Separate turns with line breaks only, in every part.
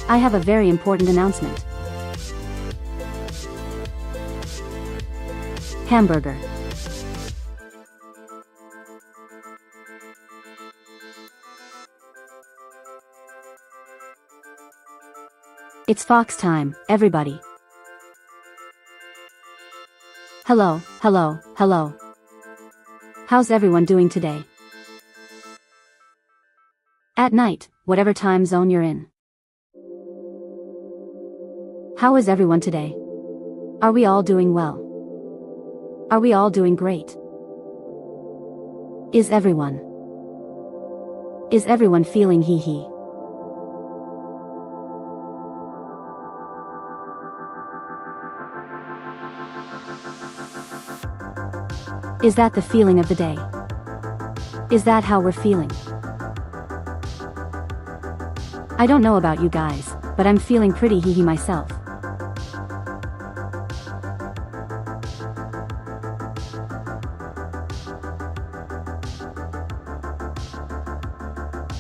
I have a very important announcement. Hamburger. It's Fox time, everybody. Hello, hello, hello. How's everyone doing today? At night, whatever time zone you're in. How is everyone today? Are we all doing well? Are we all doing great? Is everyone feeling hee? Is that the feeling of the day? Is that how we're feeling? I don't know about you guys, but I'm feeling pretty hee myself.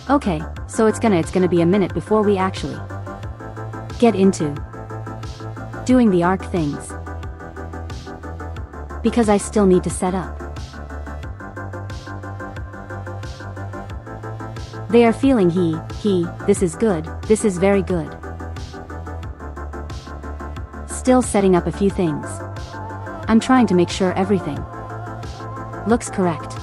Okay, so it's gonna be a minute before we actually get into doing the arc things. Because I still need to set up. They are feeling hee, this is good, this is very good. Still setting up a few things. I'm trying to make sure everything looks correct.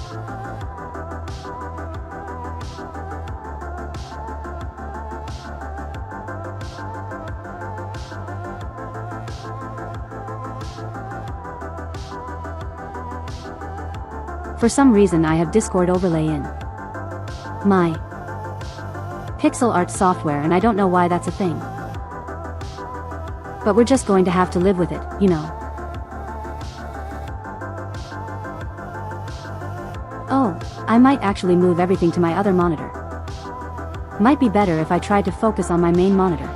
For some reason I have Discord overlay in my pixel art software and I don't know why that's a thing. But we're just going to have to live with it, you know. Oh, I might actually move everything to my other monitor. Might be better if I tried to focus on my main monitor.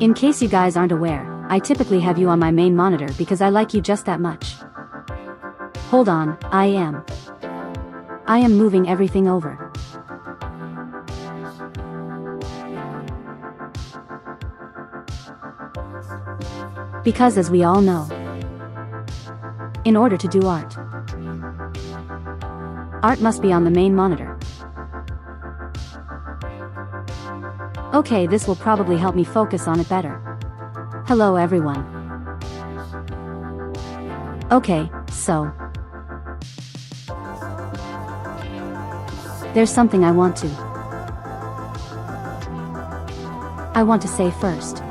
In case you guys aren't aware, I typically have you on my main monitor because I like you just that much. Hold on, I am moving everything over. Because as we all know, in order to do art must be on the main monitor. Okay, this will probably help me focus on it better. Hello everyone. Okay, so there's something I want to say first.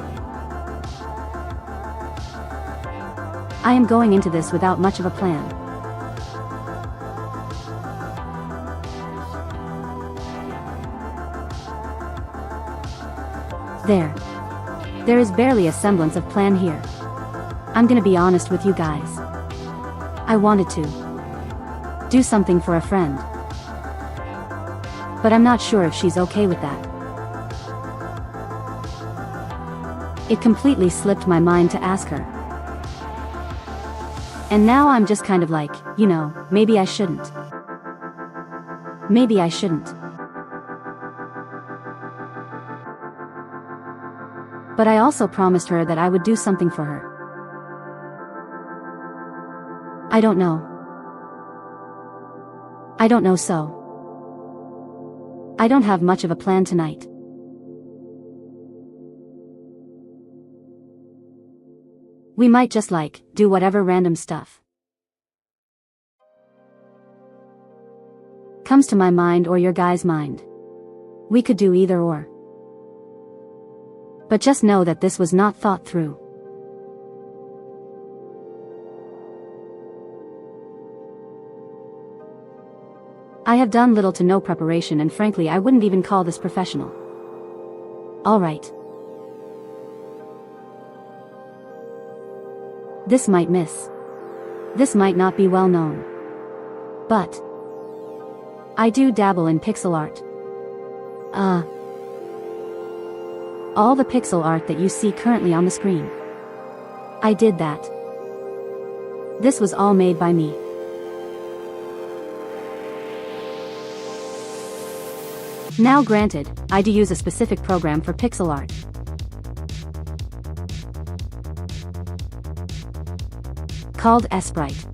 I am going into this without much of a plan. There is barely a semblance of plan here. I'm gonna be honest with you guys. I wanted to do something for a friend. But I'm not sure if she's okay with that. It completely slipped my mind to ask her. And now I'm just kind of like, you know, maybe I shouldn't. Maybe I shouldn't. But I also promised her that I would do something for her. I don't know so. I don't have much of a plan tonight. We might just do whatever random stuff comes to my mind or your guys' mind. We could do either or. But just know that this was not thought through. I have done little to no preparation and frankly I wouldn't even call this professional. Alright. This might miss. This might not be well known. But I do dabble in pixel art. All the pixel art that you see currently on the screen. I did that. This was all made by me. Now granted, I do use a specific program for pixel art. Called Sprite.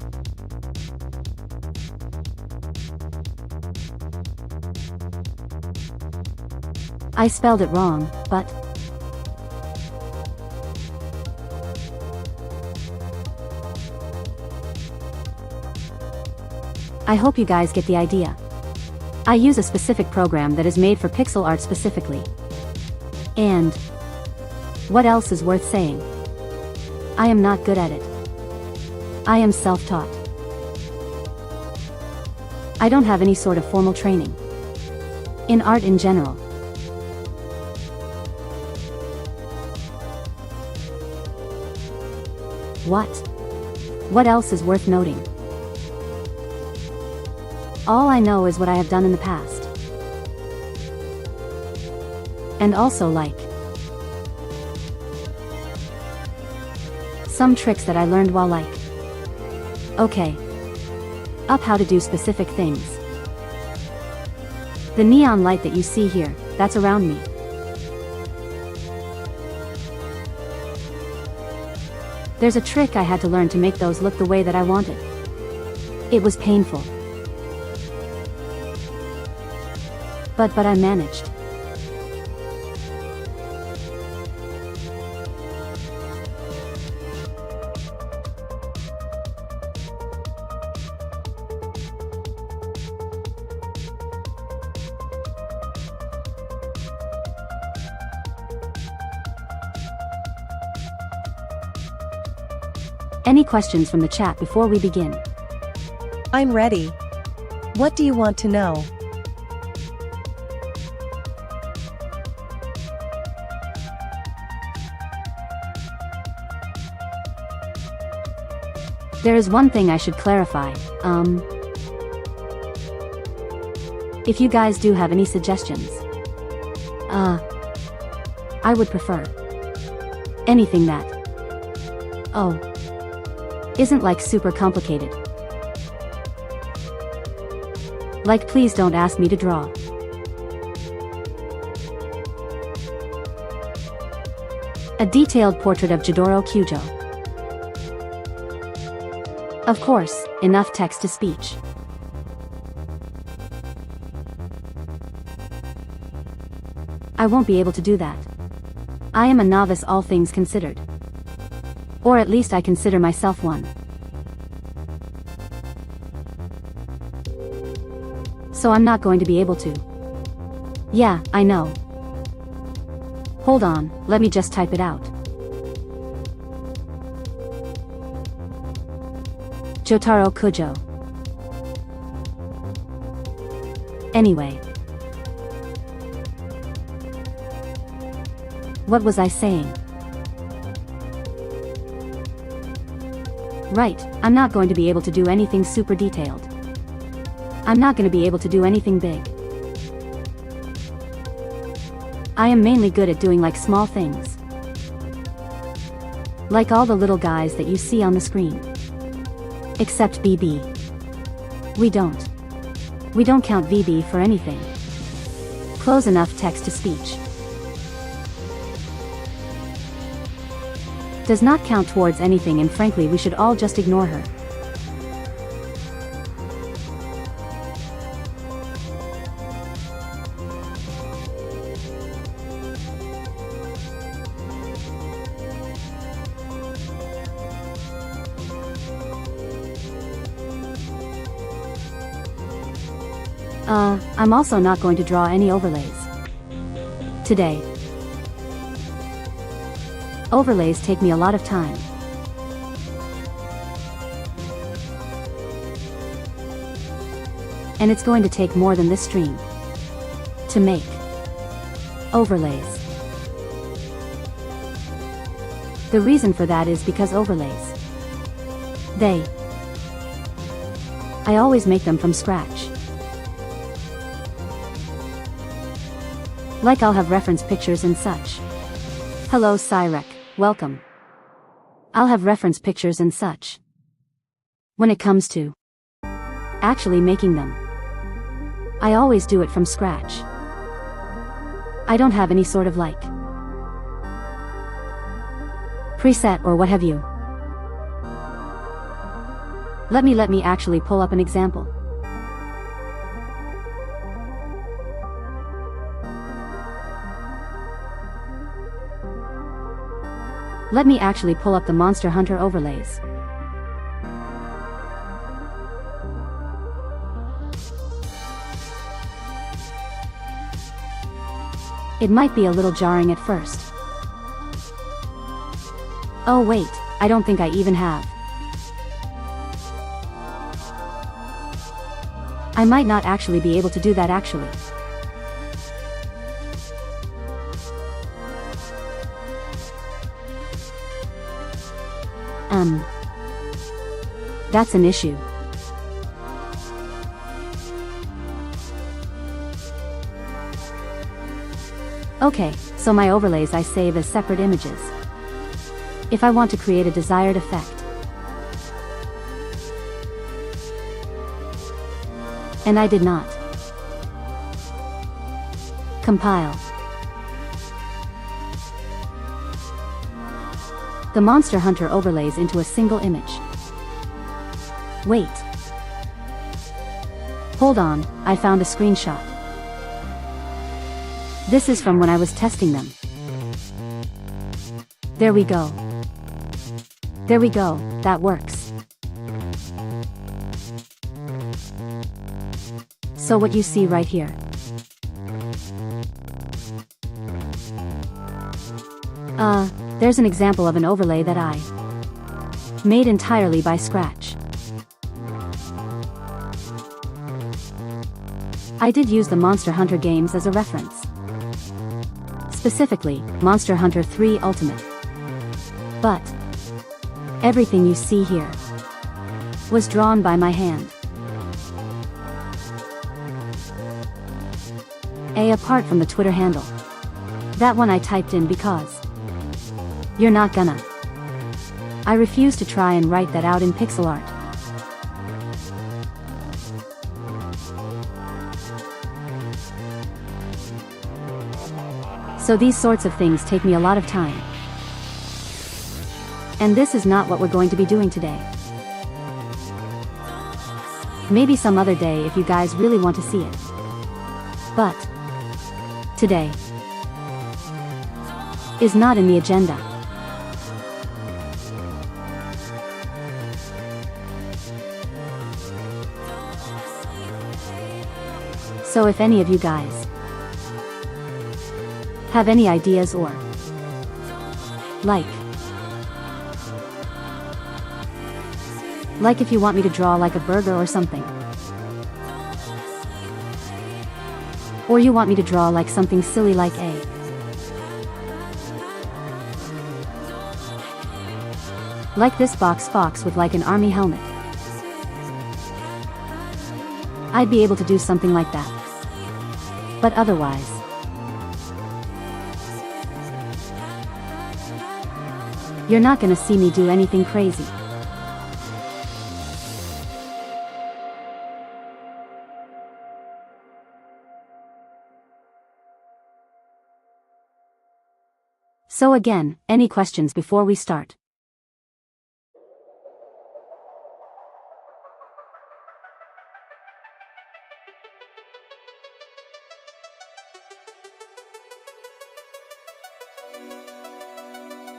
I spelled it wrong, but I hope you guys get the idea. I use a specific program that is made for pixel art specifically. And what else is worth saying? I am not good at it. I am self-taught. I don't have any sort of formal training in art in general. What else is worth noting? All I know is what I have done in the past. And also like some tricks that I learned while okay, up how to do specific things. The neon light that you see here, that's around me. There's a trick I had to learn to make those look the way that I wanted. It was painful. But I managed. Any questions from the chat before we begin?
I'm ready. What do you want to know?
There is one thing I should clarify. If you guys do have any suggestions, I would prefer anything that, isn't like super complicated. Like, please don't ask me to draw a detailed portrait of Jidoro Kyujo. Of course, enough text to speech. I won't be able to do that. I am a novice, all things considered. Or at least I consider myself one. So I'm not going to be able to. Yeah, I know. Hold on, let me just type it out. Jotaro Kujo. Anyway. What was I saying? Right, I'm not going to be able to do anything super detailed. I'm not going to be able to do anything big. I am mainly good at doing like small things. Like all the little guys that you see on the screen. Except BB. We don't count VB for anything. Close enough text to speech. Does not count towards anything, and frankly we should all just ignore her. I'm also not going to draw any overlays today. Overlays take me a lot of time. And it's going to take more than this stream to make overlays. The reason for that is because overlays, I always make them from scratch. Like I'll have reference pictures and such. Hello Cyrek, welcome. I'll have reference pictures and such. When it comes to actually making them, I always do it from scratch. I don't have any sort of like preset or what have you. Let me actually pull up an example. Let me actually pull up the Monster Hunter overlays. It might be a little jarring at first. Oh wait, I don't think I even have. I might not actually be able to do that actually. That's an issue. Okay, so my overlays I save as separate images. If I want to create a desired effect. And I did not compile the Monster Hunter overlays into a single image. Wait. Hold on, I found a screenshot. This is from when I was testing them. There we go. There we go, that works. So what you see right here. There's an example of an overlay that I made entirely by scratch. I did use the Monster Hunter games as a reference. Specifically, Monster Hunter 3 Ultimate. But everything you see here was drawn by my hand. Apart from the Twitter handle. That one I typed in because you're not gonna. I refuse to try and write that out in pixel art. So these sorts of things take me a lot of time. And this is not what we're going to be doing today. Maybe some other day if you guys really want to see it. But today is not in the agenda. So if any of you guys have any ideas or like if you want me to draw like a burger or something, or you want me to draw like something silly like this box fox with like an army helmet, I'd be able to do something like that. But otherwise, you're not gonna see me do anything crazy. So again, any questions before we start?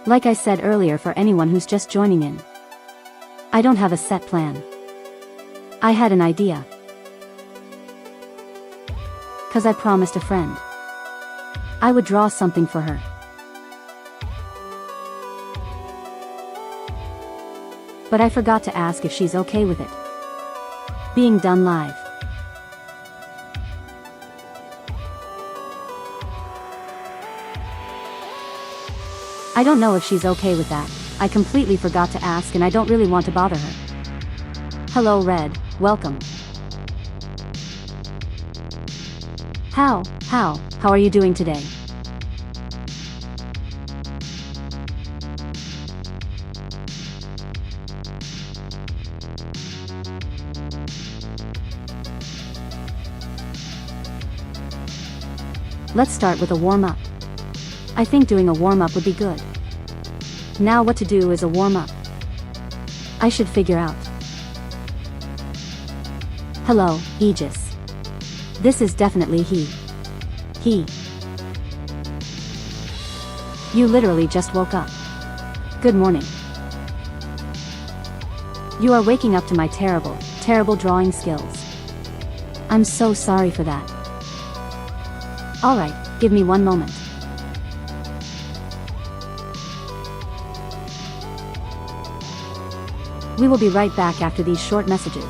Like I said earlier, for anyone who's just joining in, I don't have a set plan. I had an idea. 'Cause I promised a friend I would draw something for her. But I forgot to ask if she's okay with it being done live. I don't know if she's okay with that. I completely forgot to ask and I don't really want to bother her. Hello Red, welcome. How are you doing today? Let's start with a warm-up. I think doing a warm-up would be good. Now what to do is a warm-up. I should figure out. Hello, Aegis. This is definitely he. He. You literally just woke up. Good morning. You are waking up to my terrible, terrible drawing skills. I'm so sorry for that. Alright, give me one moment. We will be right back after these short messages.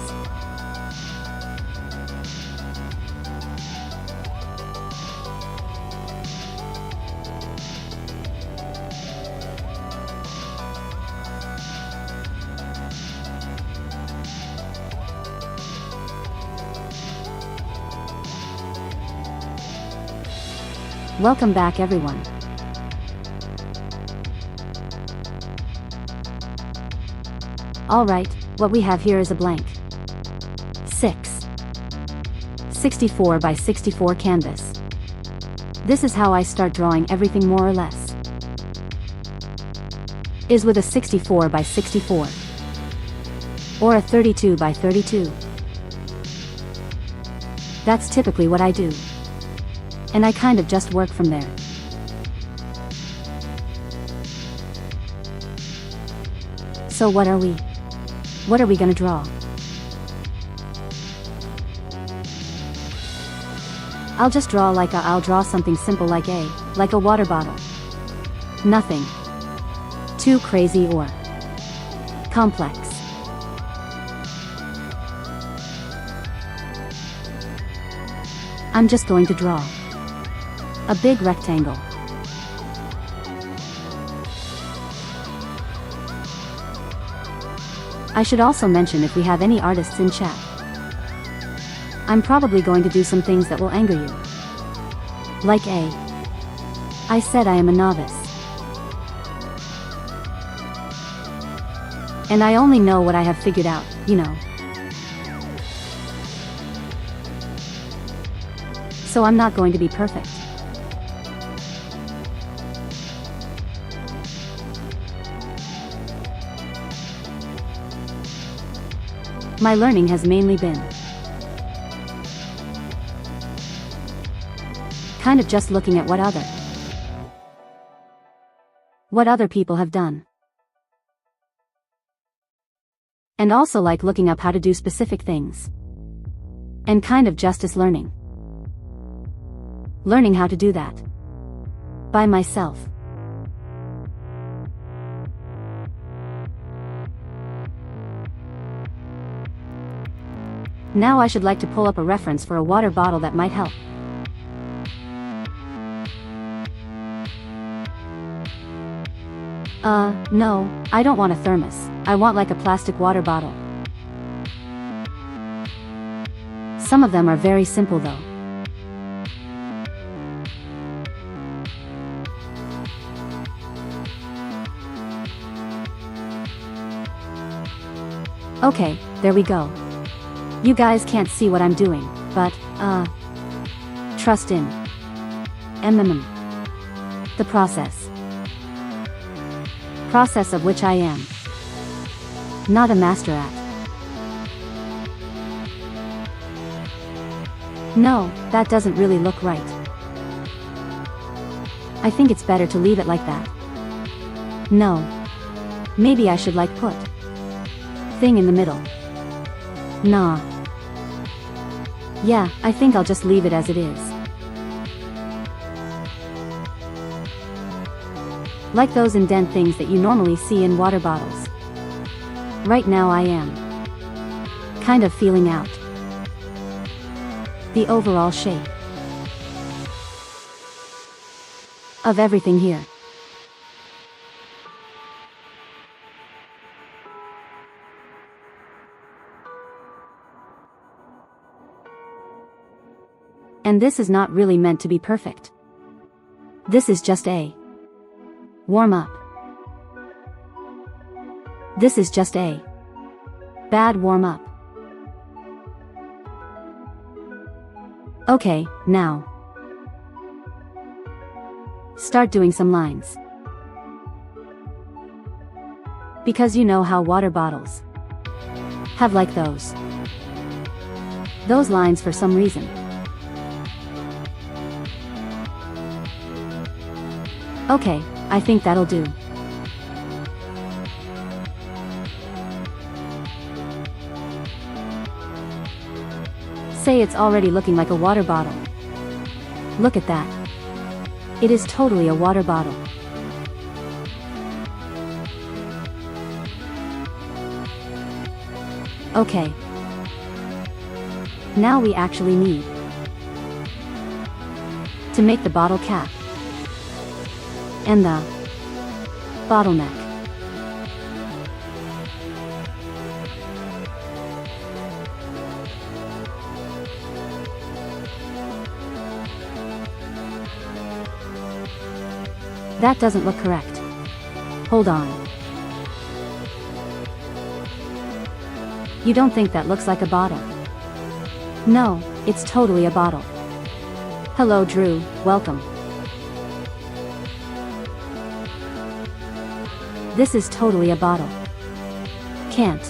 Welcome back, everyone. Alright, what we have here is a blank 64 by 64 canvas. This is how I start drawing everything more or less. Is with a 64 by 64. Or a 32 by 32. That's typically what I do. And I kind of just work from there. So what are we gonna draw? I'll just draw I'll draw something simple like a water bottle. Nothing too crazy or complex. I'm just going to draw a big rectangle. I should also mention if we have any artists in chat. I'm probably going to do some things that will anger you. Like I said I am a novice. And I only know what I have figured out, you know. So I'm not going to be perfect. My learning has mainly been kind of just looking at what other people have done. And also like looking up how to do specific things. And kind of just as learning how to do that by myself. Now I should like to pull up a reference for a water bottle that might help. No, I don't want a thermos. I want like a plastic water bottle. Some of them are very simple though. Okay, there we go. You guys can't see what I'm doing, but, trust in the process. Process of which I am not a master at. No, that doesn't really look right. I think it's better to leave it like that. No. Maybe I should like put thing in the middle. Nah. Yeah, I think I'll just leave it as it is. Like those indent things that you normally see in water bottles. Right now I am kind of feeling out the overall shape of everything here. And this is not really meant to be perfect. This is just a warm up. This is just a bad warm up. Okay, now Start doing some lines. Because you know how water bottles have like those lines for some reason. Okay, I think that'll do. Say it's already looking like a water bottle. Look at that. It is totally a water bottle. Okay. Now we actually need to make the bottle cap and the bottleneck. That doesn't look correct. Hold on. You don't think that looks like a bottle? No, it's totally a bottle. Hello Drew, welcome. This is totally a bottle. Can't.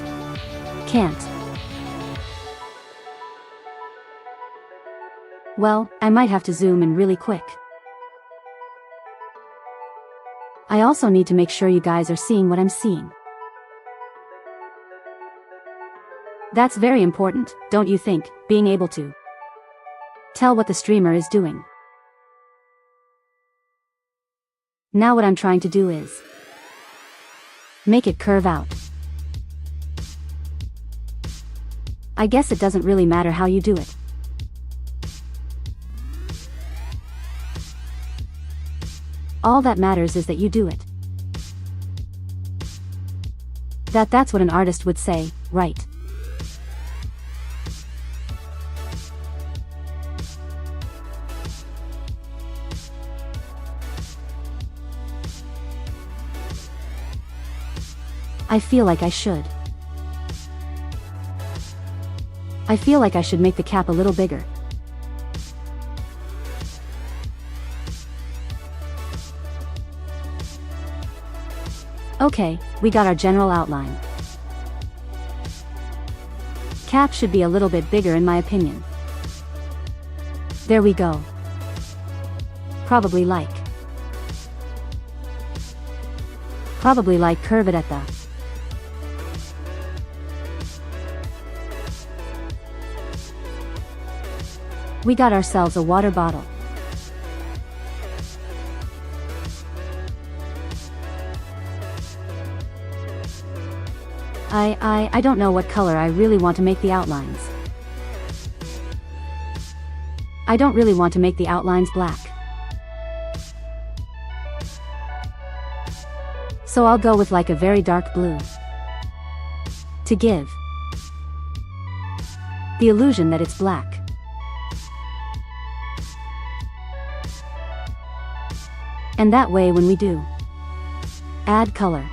Well, I might have to zoom in really quick. I also need to make sure you guys are seeing what I'm seeing. That's very important, don't you think, being able to tell what the streamer is doing. Now what I'm trying to do is make it curve out. I guess it doesn't really matter how you do it. All that matters is that you do it. That's what an artist would say, right? I feel like I should. I feel like I should make the cap a little bigger. Okay, we got our general outline. Cap should be a little bit bigger in my opinion. There we go. Probably like curve it at the We got ourselves a water bottle. I don't know what color I really want to make the outlines. I don't really want to make the outlines black. So I'll go with like a very dark blue to give the illusion that it's black. And that way when we do add color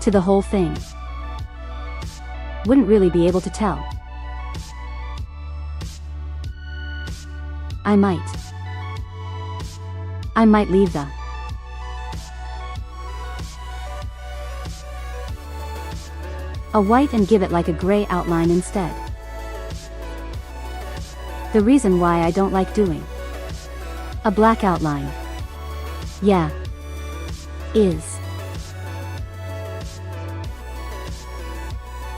to the whole thing, wouldn't really be able to tell. I might leave the a white and give it like a gray outline instead. The reason why I don't like doing a black outline, yeah, is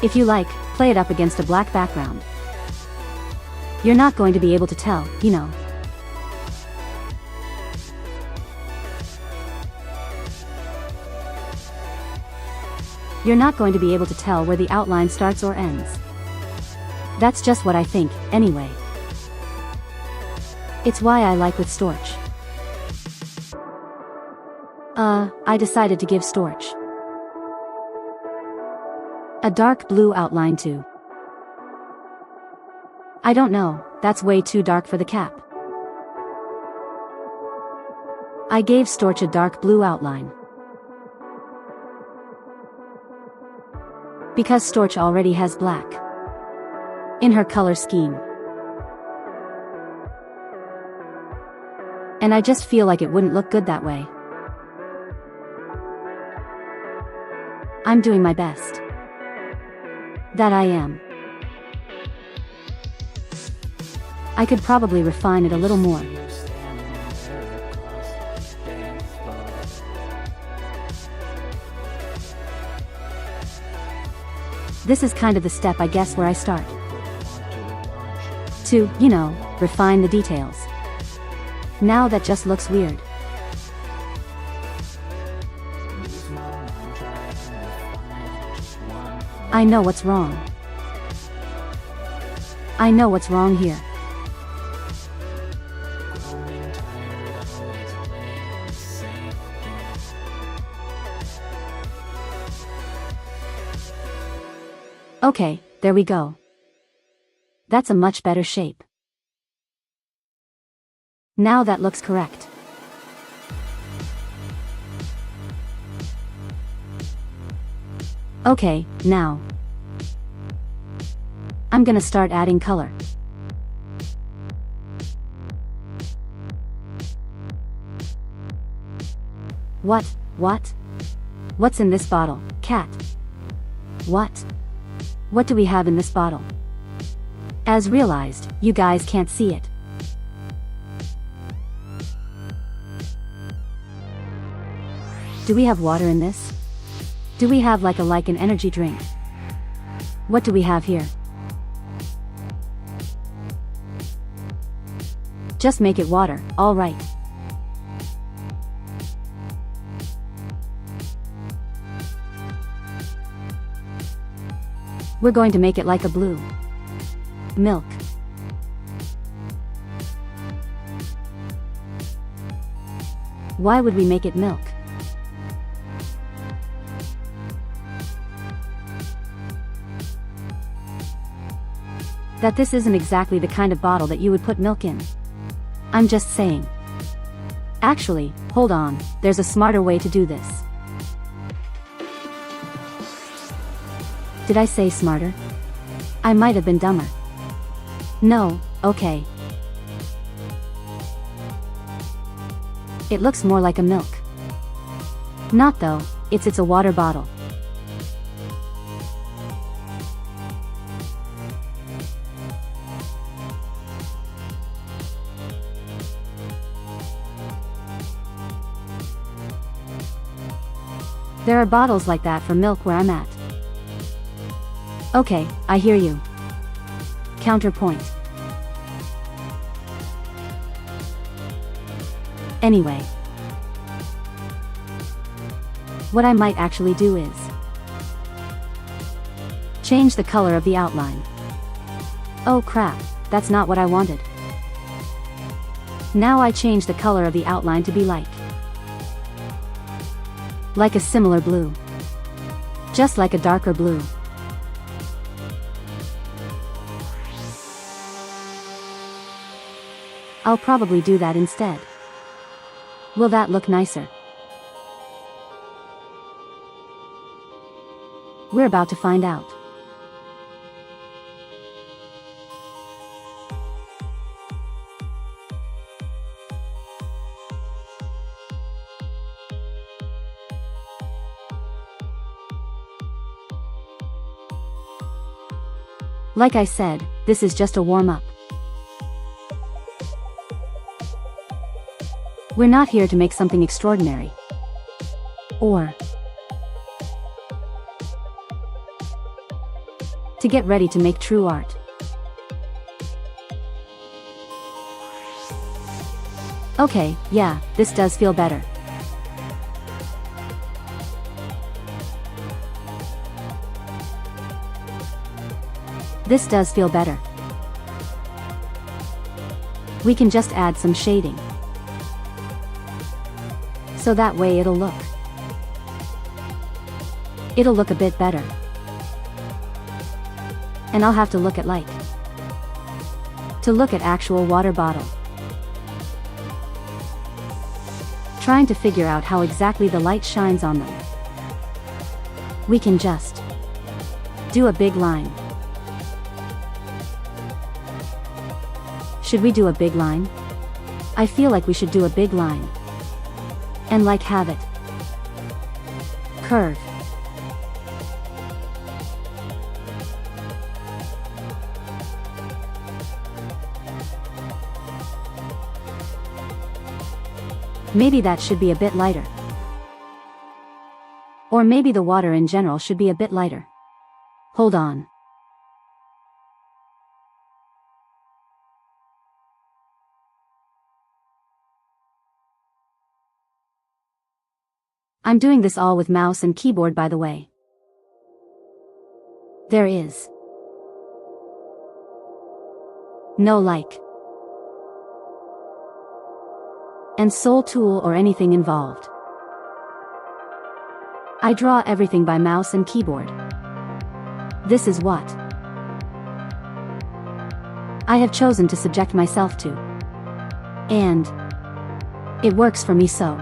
if you like, play it up against a black background. You're not going to be able to tell, you know. You're not going to be able to tell where the outline starts or ends. That's just what I think, anyway. It's why I like with Storch. I decided to give Storch a dark blue outline too. I don't know, that's way too dark for the cap. I gave Storch a dark blue outline because Storch already has black in her color scheme. And I just feel like it wouldn't look good that way. I'm doing my best. That I am. I could probably refine it a little more. This is kind of the step, I guess, where I start to, refine the details. Now that just looks weird. I know what's wrong. I know what's wrong here. Okay, there we go. That's a much better shape. Now that looks correct. Okay, now I'm gonna start adding color. What? What's in this bottle? Cat. What? What do we have in this bottle? As realized, you guys can't see it. Do we have water in this? Do we have like an energy drink? What do we have here? Just make it water, alright. We're going to make it like a blue milk. Why would we make it milk? That this isn't exactly the kind of bottle that you would put milk in. I'm just saying. Actually, hold on, there's a smarter way to do this. Did I say smarter? I might have been dumber. No, okay. It looks more like a milk. Not though, it's a water bottle. There are bottles like that for milk where I'm at. Okay, I hear you. Counterpoint. Anyway. What I might actually do is change the color of the outline. Oh crap, that's not what I wanted. Now I change the color of the outline to be like a similar blue. Just like a darker blue. I'll probably do that instead. Will that look nicer? We're about to find out. Like I said, this is just a warm-up. We're not here to make something extraordinary. Or to get ready to make true art. Okay, yeah, this does feel better. This does feel better. We can just add some shading. So that way it'll look a bit better. And I'll have to look at actual water bottle. Trying to figure out how exactly the light shines on them. We can just do a big line. Should we do a big line? I feel like we should do a big line. And like have it. Curve. Maybe that should be a bit lighter. Or maybe the water in general should be a bit lighter. Hold on. I'm doing this all with mouse and keyboard, by the way. There is no like and Soooo tool or anything involved. I draw everything by mouse and keyboard. This is what I have chosen to subject myself to. And it works for me, so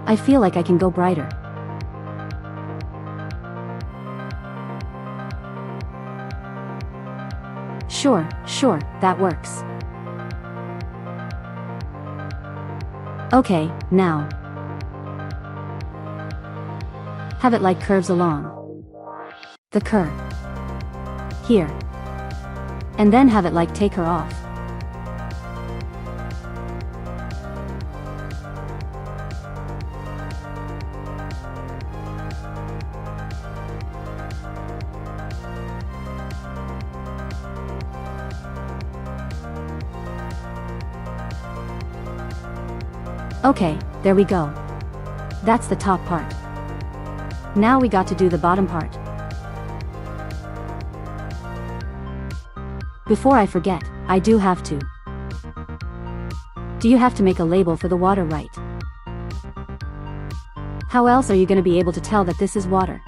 I feel like I can go brighter. Sure, that works. Okay, now have it like curves along the curve here, and then have it like take her off. Okay, there we go. That's the top part. Now we got to do the bottom part. Before I forget, I do have to. Do you have to make a label for the water, right? How else are you going to be able to tell that this is water?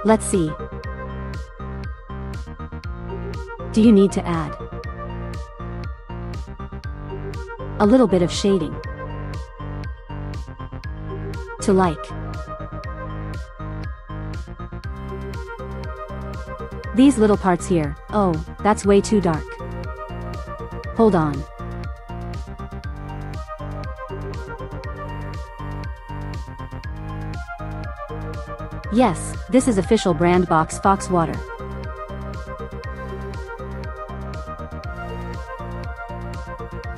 Let's see. Do you need to add a little bit of shading to like these little parts here? Oh, that's way too dark. Hold on. Yes, this is official brand box Fox water.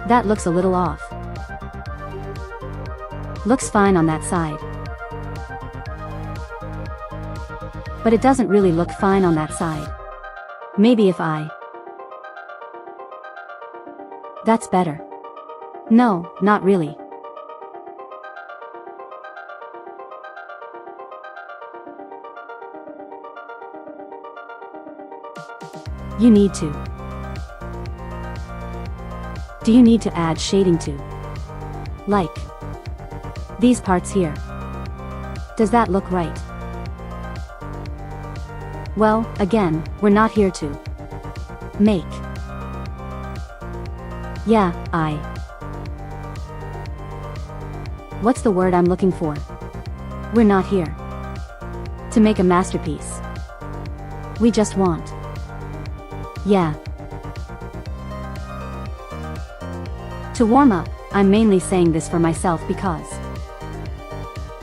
That looks a little off. Looks fine on that side. But it doesn't really look fine on that side. Maybe if I... That's better. No, not really. You need to. Do you need to add shading to like these parts here? Does that look right? Well, again, we're not here to make. Yeah, what's the word I'm looking for? We're not here to make a masterpiece. We just want. Yeah. To warm up, I'm mainly saying this for myself because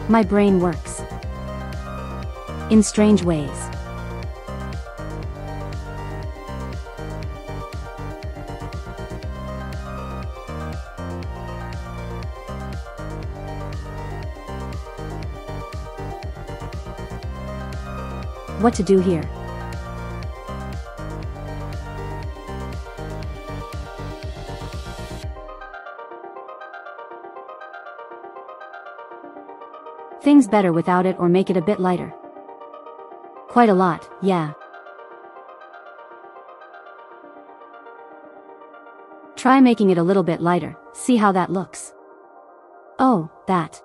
my brain works in strange ways. What to do here? Things better without it, or make it a bit lighter. Quite a lot, yeah. Try making it a little bit lighter, see how that looks. Oh, that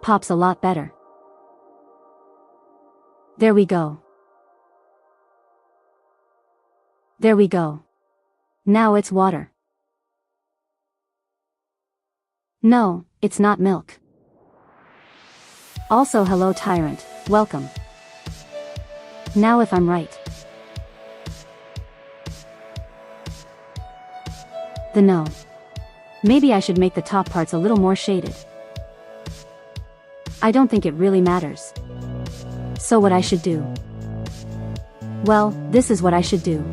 pops a lot better. There we go. There we go. Now it's water. No, it's not milk. Also, hello Tyrant, welcome. Now if I'm right. No. Maybe I should make the top parts a little more shaded. I don't think it really matters. So what I should do? Well, this is what I should do.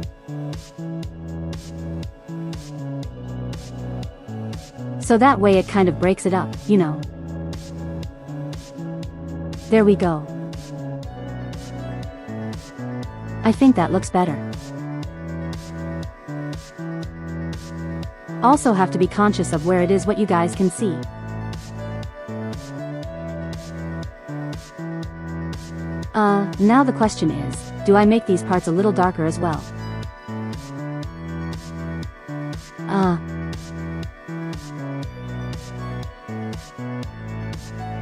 So that way it kind of breaks it up, you know. There we go. I think that looks better. Also have to be conscious of where it is what you guys can see. Now the question is, do I make these parts a little darker as well?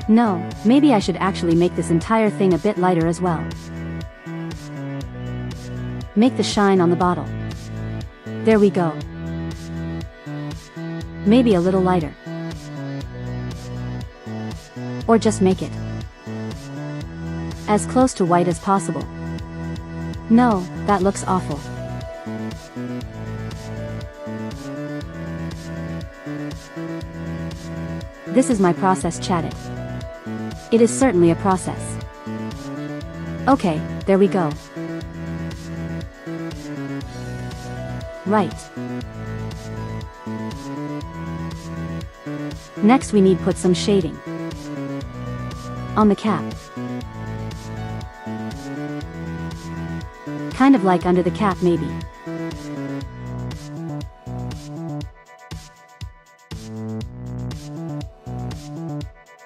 No, maybe I should actually make this entire thing a bit lighter as well. Make the shine on the bottle. There we go. Maybe a little lighter. Or just make it as close to white as possible. No, that looks awful. This is my process, chatted. It is certainly a process. Okay, there we go. Right. Next we need put some shading on the cap. Kind of like under the cap maybe.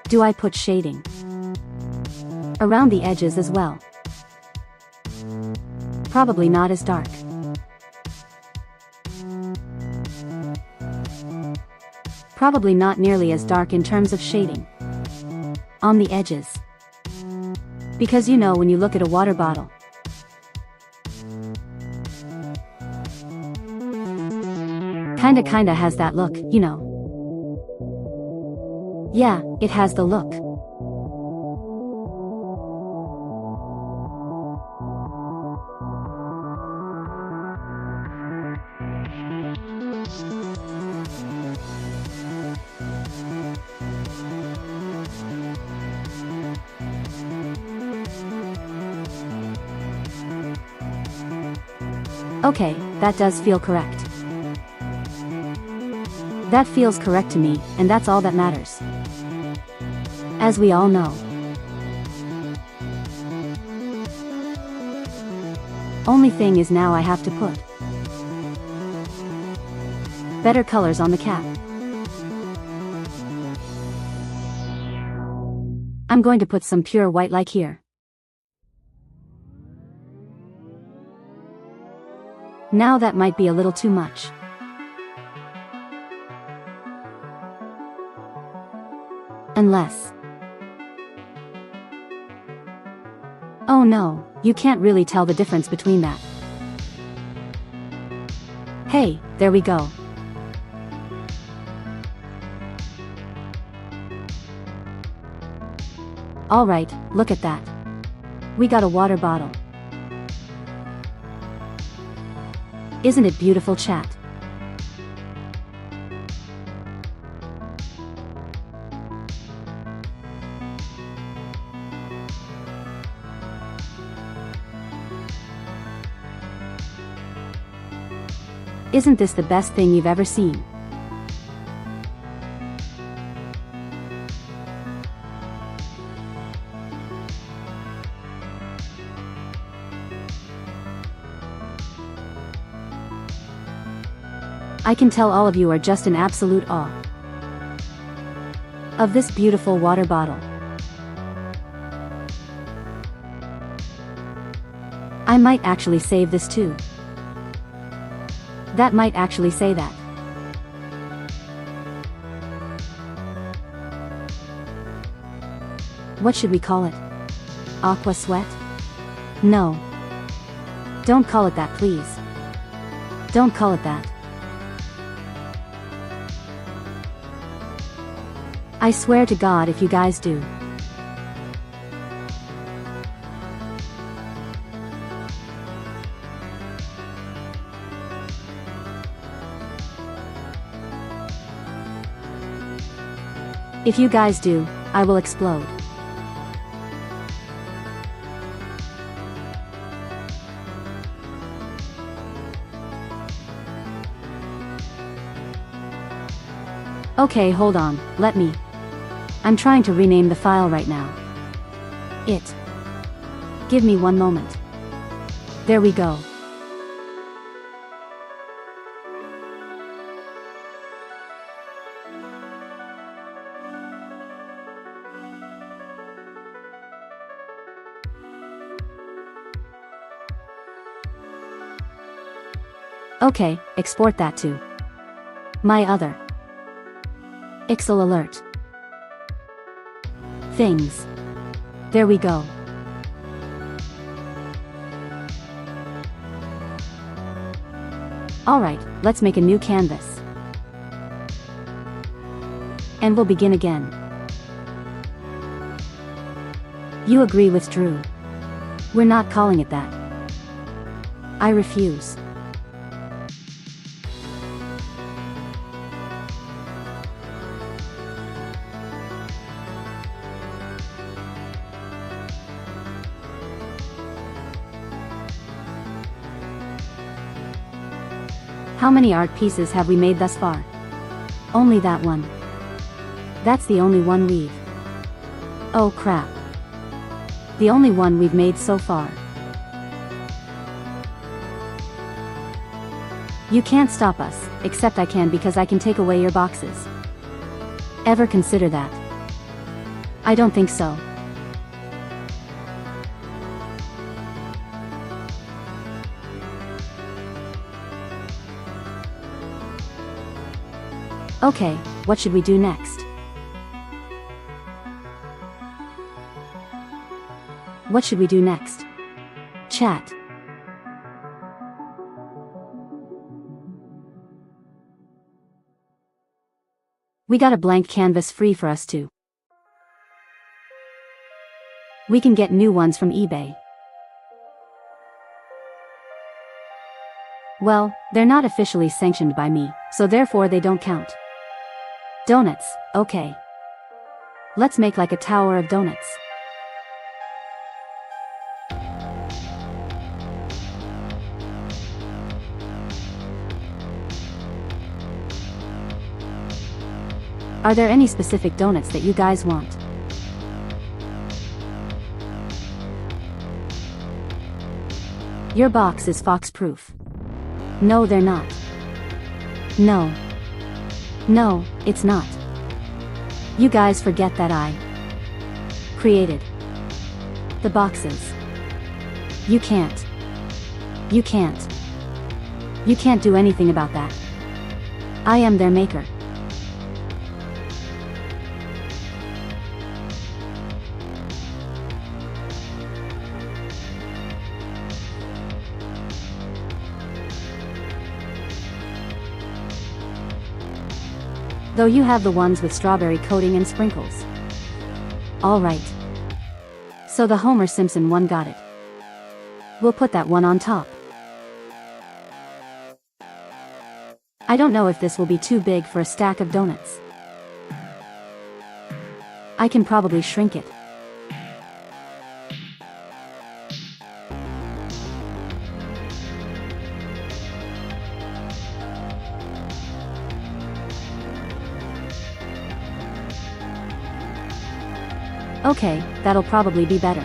Do I put shading around the edges as well? Probably not as dark. Probably not nearly as dark in terms of shading on the edges. Because you know when you look at a water bottle, kinda has that look, you know. Yeah, it has the look. Okay, that does feel correct. That feels correct to me, and that's all that matters. As we all know. Only thing is now I have to put better colors on the cap. I'm going to put some pure white like here. Now that might be a little too much. Unless... Oh no, you can't really tell the difference between that. Hey, there we go. Alright, look at that. We got a water bottle. Isn't it beautiful, chat? Isn't this the best thing you've ever seen? I can tell all of you are just in absolute awe of this beautiful water bottle. I might actually save this too. That might actually say that. What should we call it? Aqua sweat? No. Don't call it that, please. Don't call it that. I swear to God if you guys do. If you guys do, I will explode. Okay, hold on, let me. I'm trying to rename the file right now. Give me one moment. There we go. Okay, export that to my other Pixel alert things. There we go. Alright, let's make a new canvas. And we'll begin again. You agree with Drew? We're not calling it that. I refuse. How many art pieces have we made thus far? Only that one. That's the only one we've... Oh crap. The only one we've made so far. You can't stop us, except I can because I can take away your boxes. Ever consider that? I don't think so. Okay, what should we do next? What should we do next? Chat. We got a blank canvas free for us too. We can get new ones from eBay. Well, they're not officially sanctioned by me, so therefore they don't count. Donuts, okay. Let's make like a tower of donuts. Are there any specific donuts that you guys want? Your box is fox-proof. No, they're not. No. No, it's not. You guys forget that I created the boxes. You can't. You can't. You can't do anything about that. I am their maker. Though you have the ones with strawberry coating and sprinkles. Alright. So the Homer Simpson one got it. We'll put that one on top. I don't know if this will be too big for a stack of donuts. I can probably shrink it. Okay, that'll probably be better.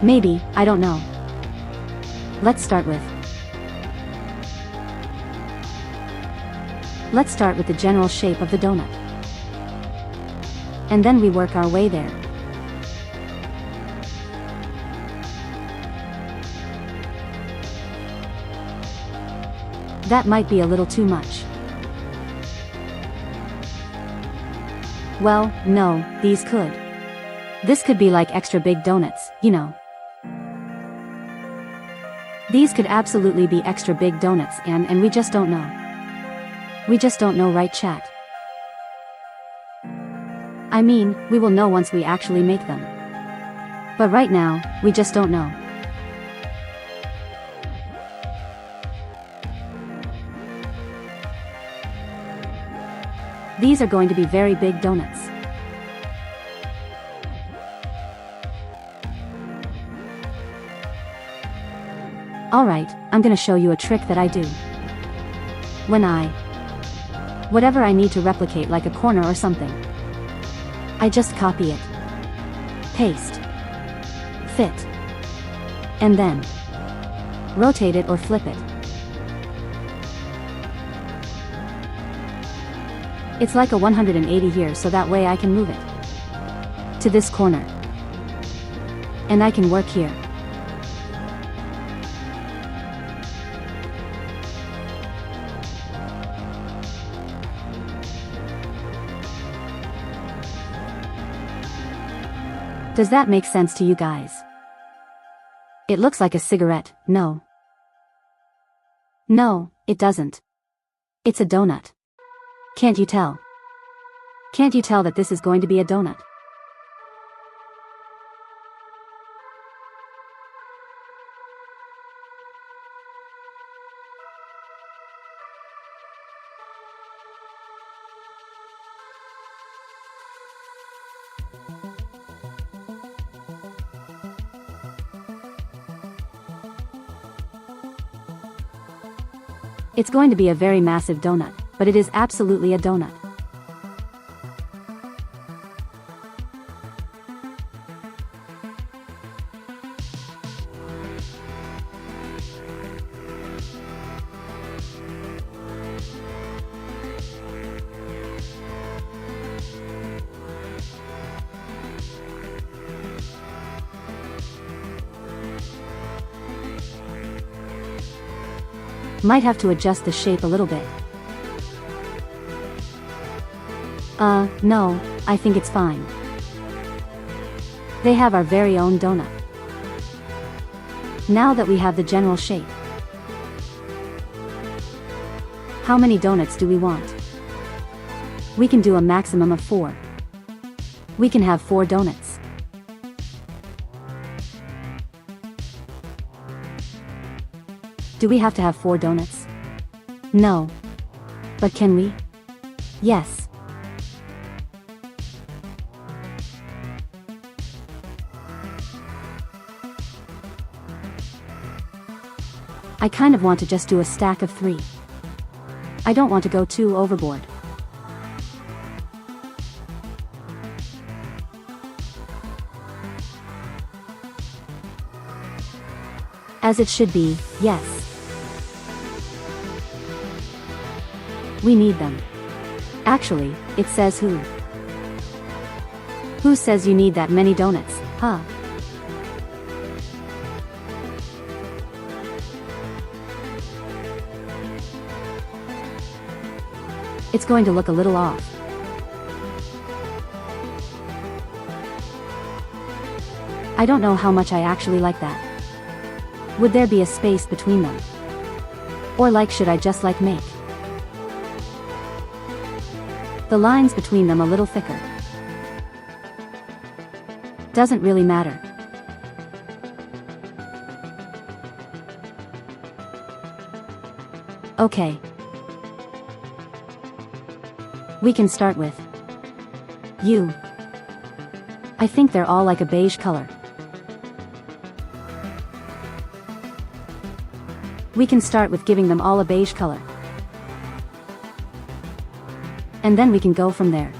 Maybe, I don't know. Let's start with the general shape of the donut. And then we work our way there. That might be a little too much. Well, no, these could. This could be like extra big donuts, you know. These could absolutely be extra big donuts and we just don't know. We just don't know, right, chat? I mean, we will know once we actually make them. But right now, we just don't know. These are going to be very big donuts. Alright, I'm gonna show you a trick that I do. Whatever I need to replicate, like a corner or something, I just copy it, paste, fit, and then rotate it or flip it. It's like a 180 here, so that way I can move it to this corner, and I can work here. Does that make sense to you guys? It looks like a cigarette, no? No, it doesn't. It's a donut. Can't you tell? Can't you tell that this is going to be a donut? It's going to be a very massive donut, but it is absolutely a donut. Might have to adjust the shape a little bit. No, I think it's fine. They have our very own donut. Now that we have the general shape, how many donuts do we want? We can do a maximum of 4. We can have 4 donuts. Do we have to have 4 donuts? No. But can we? Yes. I kind of want to just do a stack of 3. I don't want to go too overboard. As it should be, yes. We need them. Actually, it says who. Who says you need that many donuts, huh? It's going to look a little off. I don't know how much I actually like that. Would there be a space between them? Or should I just make the lines between them a little thicker? Doesn't really matter. Okay. We can start with you. I think they're all like a beige color. We can start with giving them all a beige color. And then we can go from there.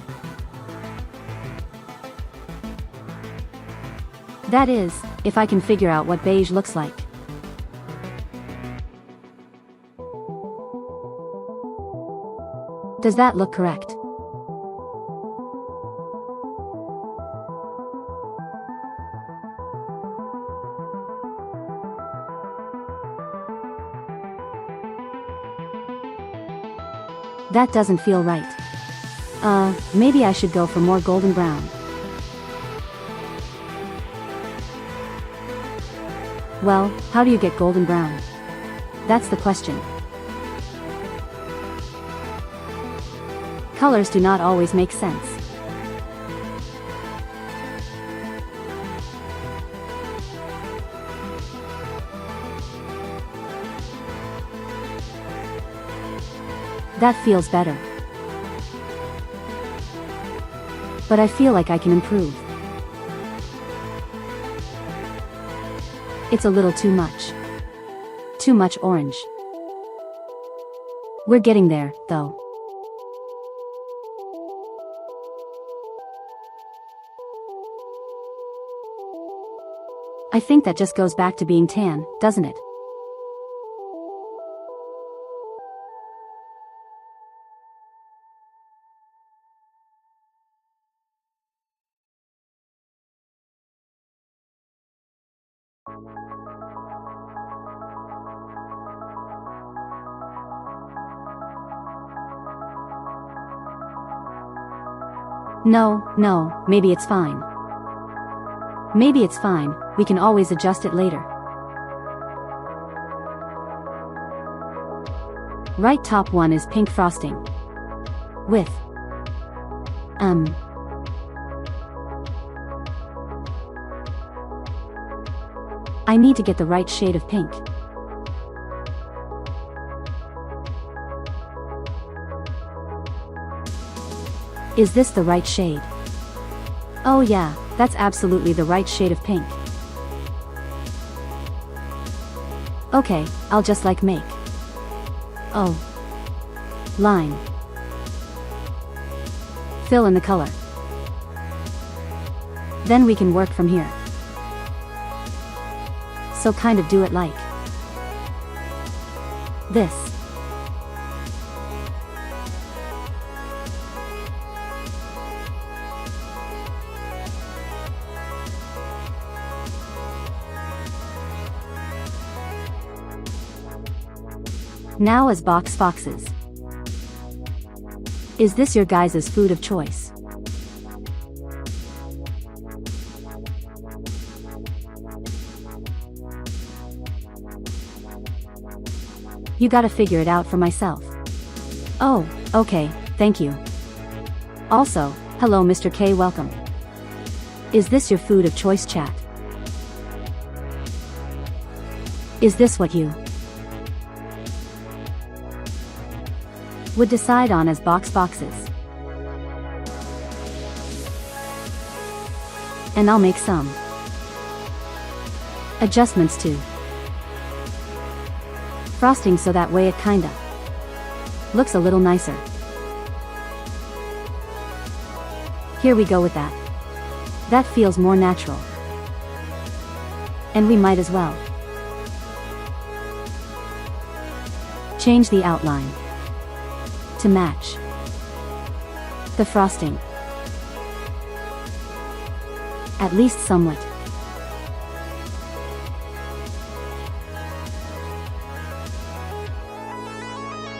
That is, if I can figure out what beige looks like. Does that look correct? That doesn't feel right. Maybe I should go for more golden brown. Well, how do you get golden brown? That's the question. Colors do not always make sense. That feels better. But I feel like I can improve. It's a little too much. Too much orange. We're getting there, though. I think that just goes back to being tan, doesn't it? No, maybe it's fine. Maybe it's fine, we can always adjust it later. Right top one is pink frosting. With I need to get the right shade of pink. Is this the right shade? Oh yeah, that's absolutely the right shade of pink. Okay, I'll just make. Oh. Line. Fill in the color. Then we can work from here. So kind of do it like this. Now as box foxes. Is this your guys' food of choice? You gotta figure it out for myself. Oh, okay, thank you. Also, hello Mr. K, welcome. Is this your food of choice, chat? Is this what you would decide on as box foxes? And I'll make some adjustments too. Frosting so that way it kinda looks a little nicer. Here we go with that. That feels more natural. And we might as well change the outline to match the frosting. At least somewhat.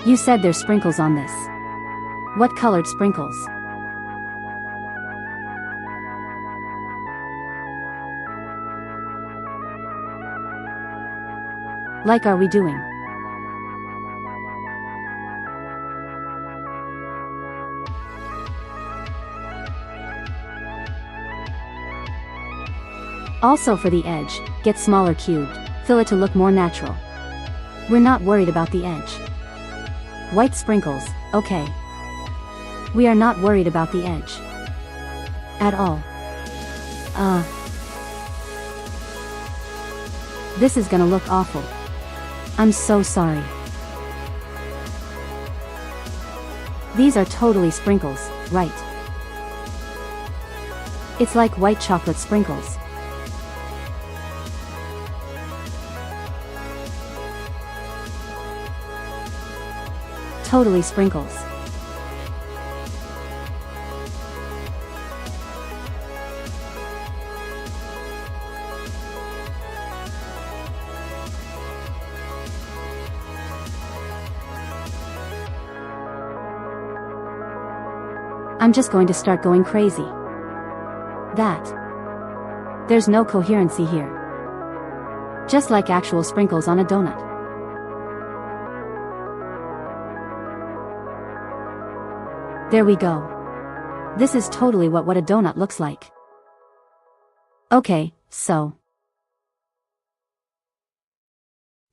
You said there's sprinkles on this. What colored sprinkles? Like are we doing? Also for the edge, get smaller cubed, fill it to look more natural. We're not worried about the edge. White sprinkles, okay. We are not worried about the edge at all. This is gonna look awful. I'm so sorry. These are totally sprinkles, right? It's like white chocolate sprinkles. Totally sprinkles. I'm just going to start going crazy. There's no coherency here. Just like actual sprinkles on a donut. There we go. This is totally what a donut looks like. Okay, so.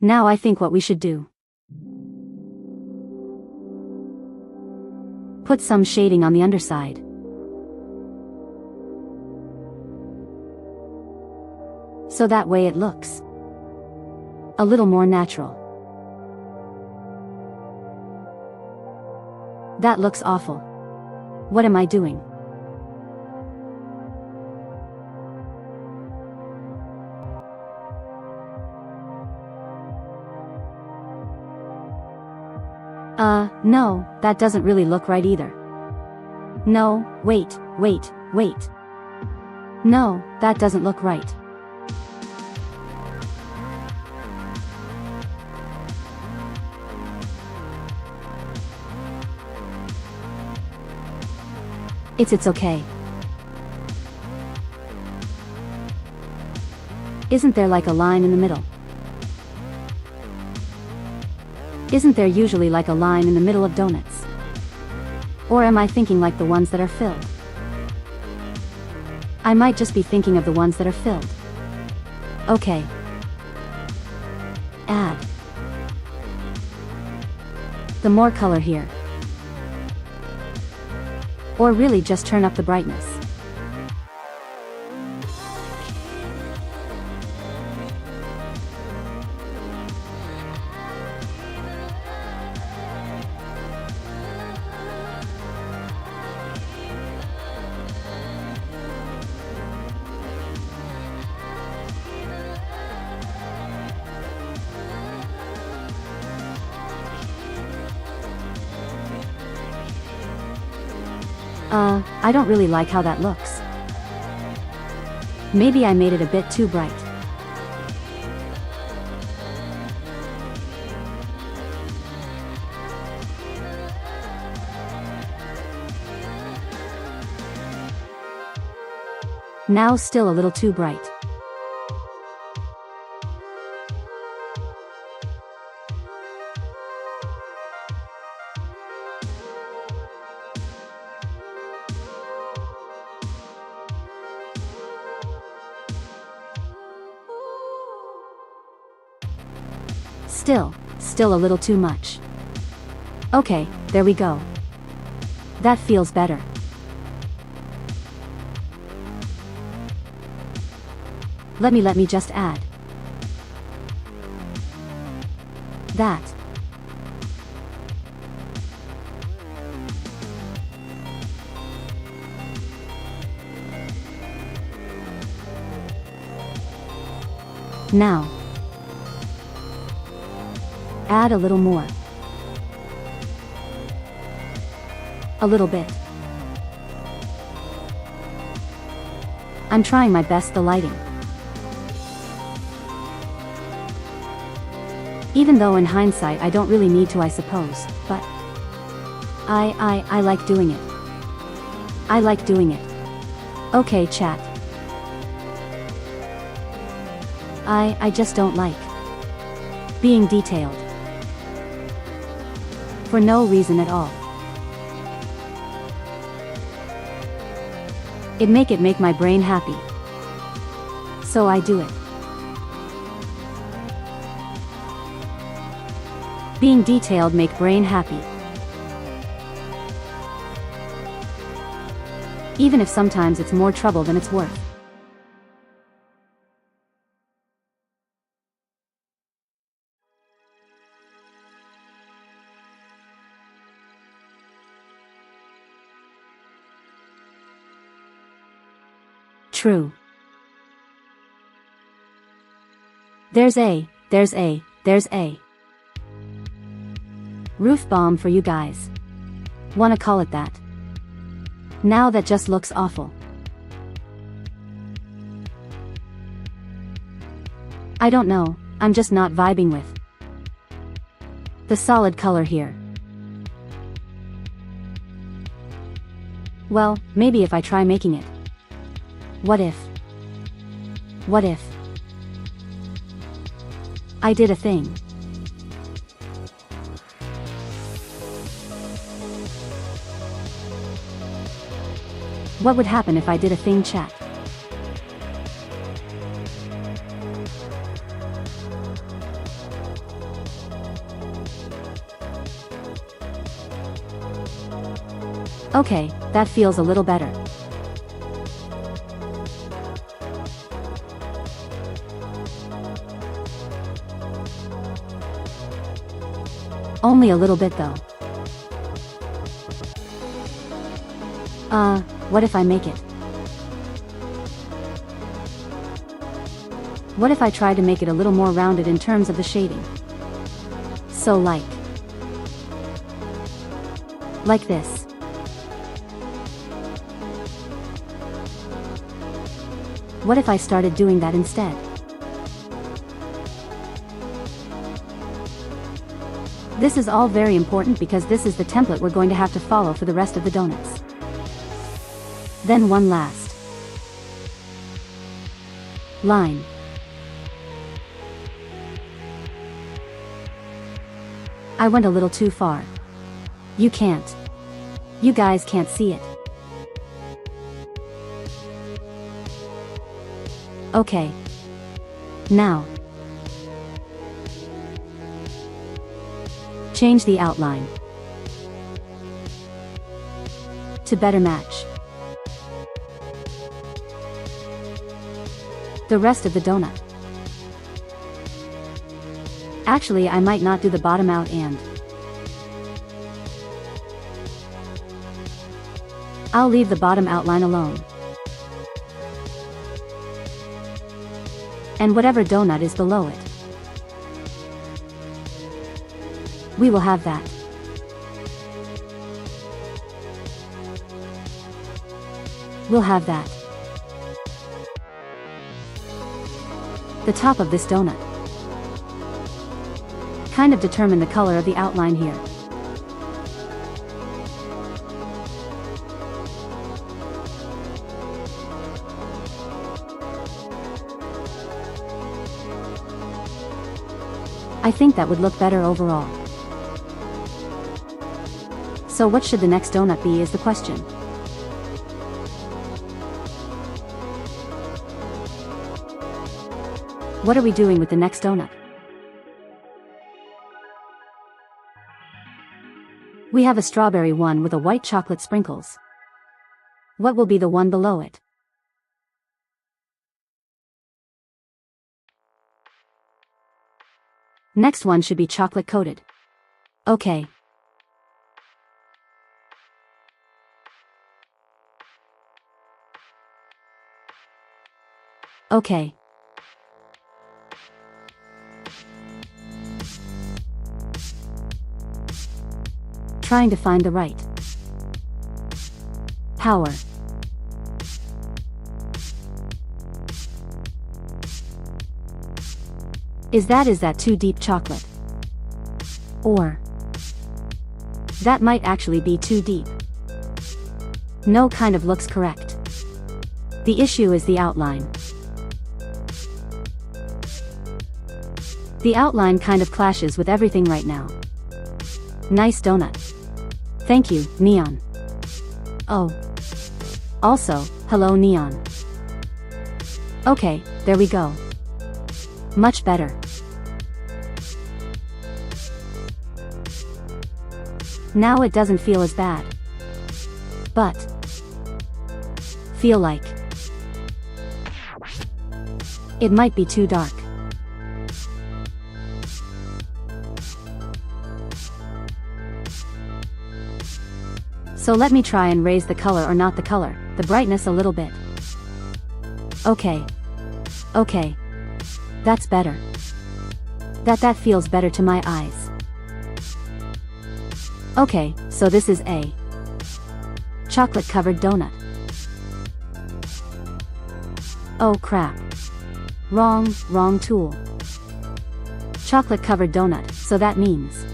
Now I think what we should do. Put some shading on the underside. So that way it looks a little more natural. That looks awful. What am I doing? No, that doesn't really look right either. No, wait. No, that doesn't look right. It's okay. Isn't there like a line in the middle? Isn't there usually like a line in the middle of donuts? Or am I thinking like the ones that are filled? I might just be thinking of the ones that are filled. Okay. Add the more color here. Or really just turn up the brightness. I don't really like how that looks. Maybe I made it a bit too bright. Now still a little too bright. Still a little too much. Okay, there we go. That feels better. Let me just add that. Now add a little more. A little bit. I'm trying my best the lighting. Even though in hindsight I don't really need to, I suppose, but I like doing it. I like doing it. Okay, chat. I just don't like being detailed. For no reason at all. It make my brain happy. So I do it. Being detailed make brain happy. Even if sometimes it's more trouble than it's worth. True. There's a roof bomb for you guys. Wanna call it that? Now that just looks awful. I don't know, I'm just not vibing with the solid color here. Well, maybe if I try making it. What if I did a thing? What would happen if I did a thing, chat? Okay, that feels a little better. Only a little bit though. What if I make it? What if I try to make it a little more rounded in terms of the shading? So like this. What if I started doing that instead? This is all very important because this is the template we're going to have to follow for the rest of the donuts. Then one last line. I went a little too far. You guys can't see it. Okay. Now, change the outline to better match the rest of the donut. Actually, I might not do the bottom out and I'll leave the bottom outline alone. And whatever donut is below it, we will have that. We'll have that. The top of this donut kind of determine the color of the outline here. I think that would look better overall. So what should the next donut be is the question. What are we doing with the next donut? We have a strawberry one with a white chocolate sprinkles. What will be the one below it? Next one should be chocolate coated. Okay. Okay. Trying to find the right power. Is that too deep chocolate? Or that might actually be too deep. No, kind of looks correct. The issue is the outline. The outline kind of clashes with everything right now. Nice donut. Thank you, Neon. Oh. Also, hello Neon. Okay, there we go. Much better. Now it doesn't feel as bad. But feel like it might be too dark. So let me try and raise the color, or not the color, the brightness a little bit. Okay. Okay. That's better. That feels better to my eyes. Okay, so this is a chocolate covered donut. Oh crap. Wrong tool. Chocolate covered donut, so that means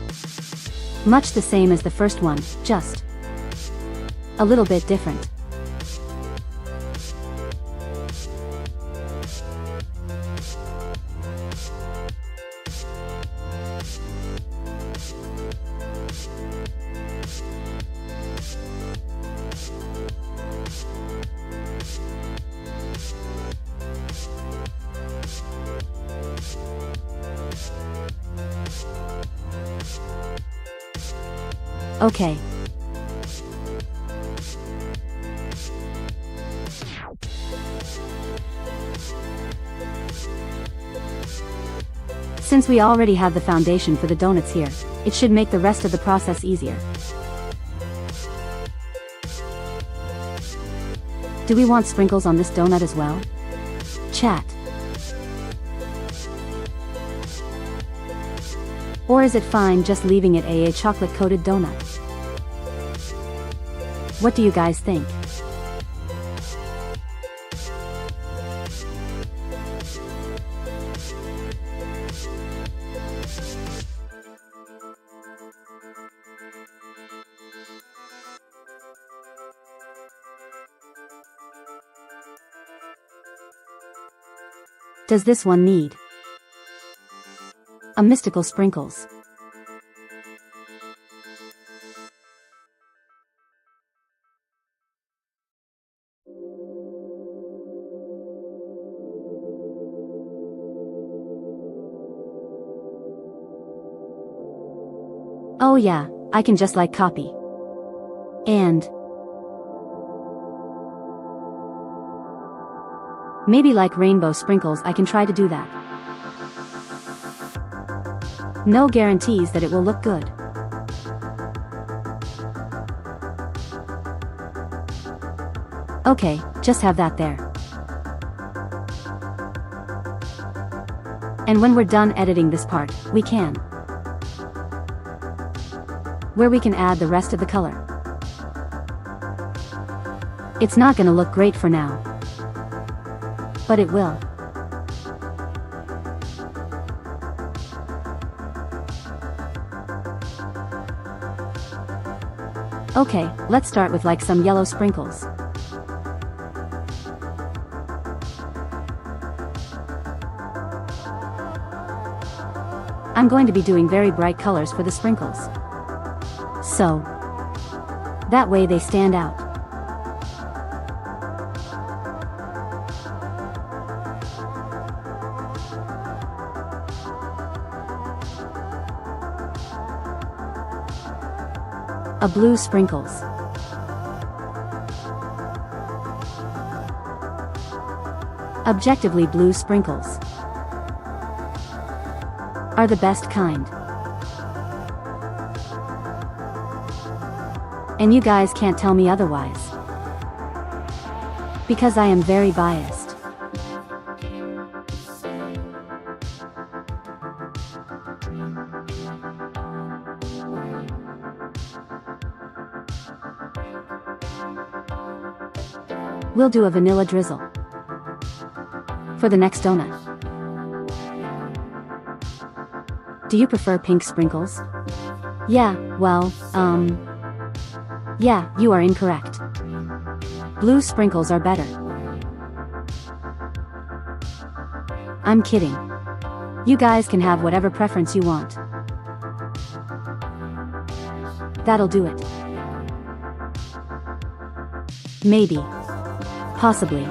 much the same as the first one, just a little bit different. Okay. Since we already have the foundation for the donuts here, It should make the rest of the process easier. Do we want sprinkles on this donut as well? Chat. Or is it fine just leaving it a chocolate-coated donut? What do you guys think? Does this one need a mystical sprinkles? Oh yeah, I can just like copy. And maybe like rainbow sprinkles. I can try to do that. No guarantees that it will look good. Okay, just have that there. And when we're done editing this part, we can add the rest of the color. It's not gonna look great for now, but it will. Okay, let's start with like some yellow sprinkles. I'm going to be doing very bright colors for the sprinkles, so that way they stand out. A blue sprinkles. Objectively blue sprinkles are the best kind. And you guys can't tell me otherwise, because I am very biased. We'll do a vanilla drizzle for the next donut. Do you prefer pink sprinkles? Yeah, well, yeah, you are incorrect. Blue sprinkles are better. I'm kidding. You guys can have whatever preference you want. That'll do it. Maybe. Possibly.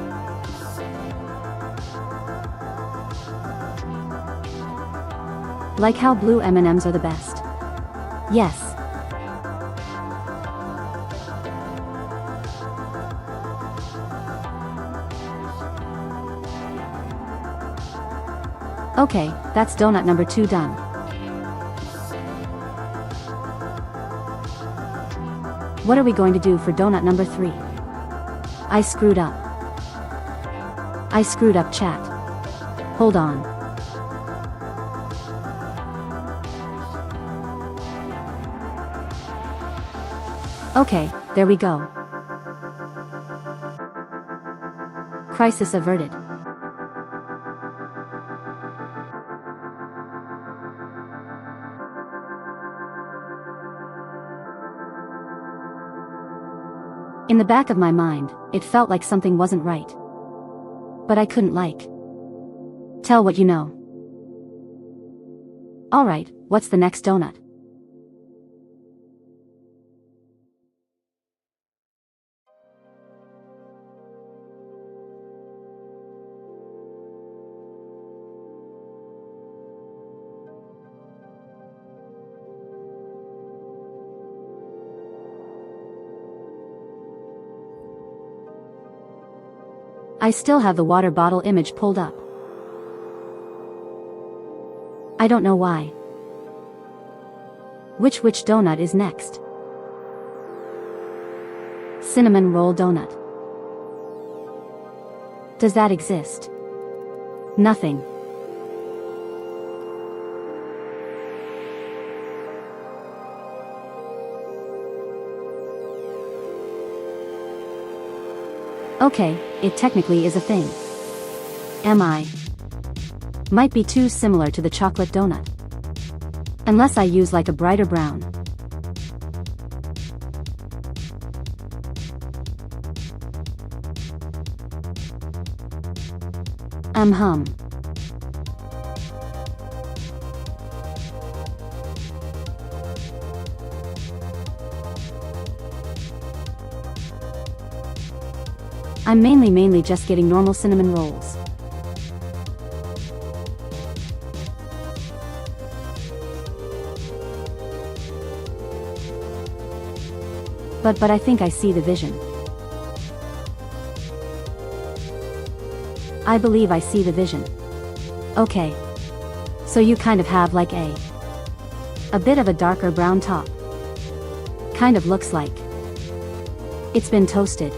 Like how blue M&Ms are the best. Yes. Okay, that's donut number 2 done. What are we going to do for donut number 3? I screwed up. I screwed up, chat. Hold on. Okay, there we go. Crisis averted. In the back of my mind, it felt like something wasn't right. But I couldn't tell what you know. Alright, what's the next donut? I still have the water bottle image pulled up. I don't know why. Which donut is next? Cinnamon roll donut. Does that exist? Nothing. Okay, it technically is a thing. Am I? Might be too similar to the chocolate donut. Unless I use like a brighter brown. Hum. I'm mainly just getting normal cinnamon rolls. But I think I see the vision. I believe I see the vision. Okay. So you kind of have like a bit of a darker brown top. Kind of looks like it's been toasted.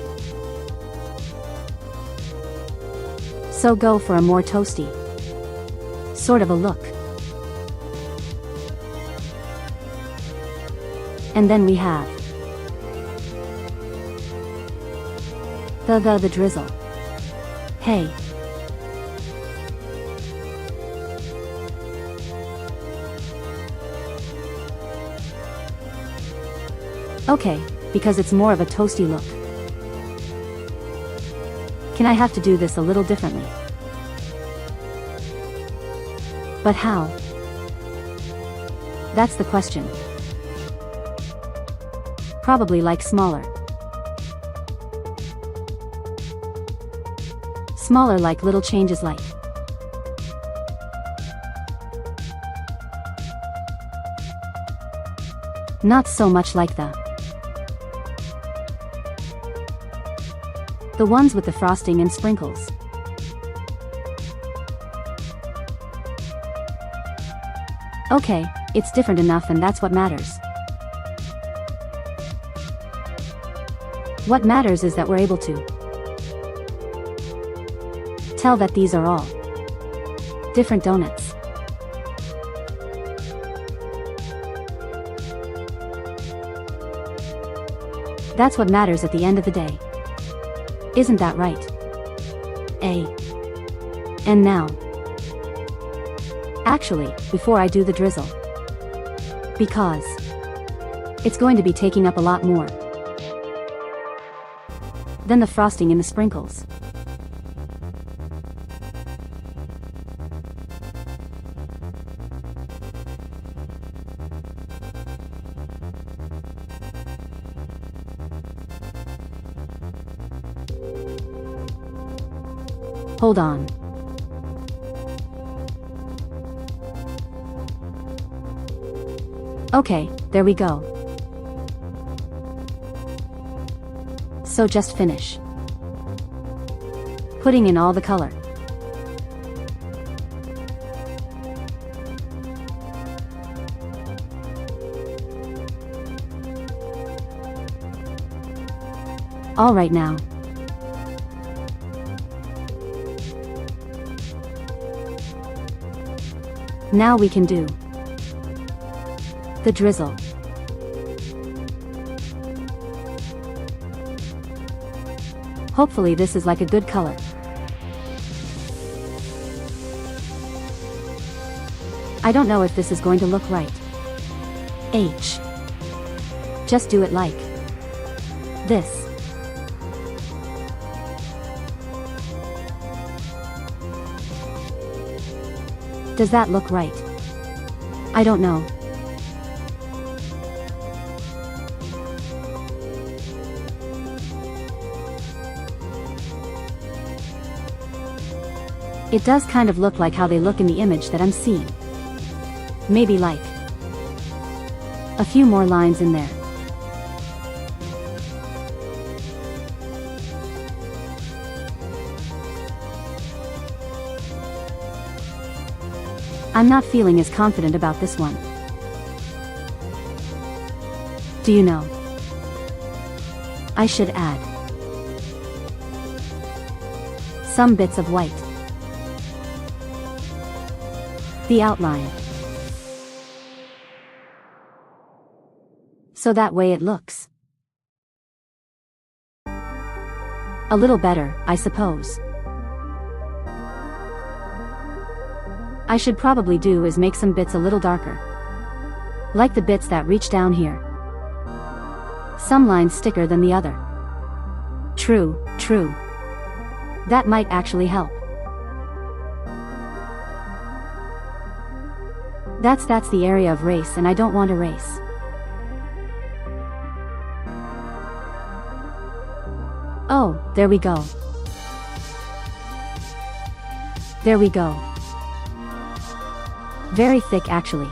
So go for a more toasty sort of a look. And then we have the drizzle. Hey. Okay, because it's more of a toasty look. Can I have to do this a little differently? But how? That's the question. Probably like smaller. Smaller like little changes like. Not so much like the ones with the frosting and sprinkles. Okay, it's different enough and that's what matters. What matters is that we're able to tell that these are all different donuts. That's what matters at the end of the day. Isn't that right? And now. Actually, before I do the drizzle. Because it's going to be taking up a lot more than the frosting and the sprinkles. Hold on. Okay, there we go. So just finish putting in all the color. All right now. Now we can do the drizzle. Hopefully this is like a good color. I don't know if this is going to look right. Just do it like this. Does that look right? I don't know. It does kind of look like how they look in the image that I'm seeing. Maybe like a few more lines in there. I'm not feeling as confident about this one. Do you know? I should add some bits of white. The outline. So that way it looks a little better, I suppose. I should probably do is make some bits a little darker. Like the bits that reach down here. Some lines thicker than the other. True, true. That might actually help. That's the area of race, and I don't want a race. Oh, there we go. There we go. Very thick actually.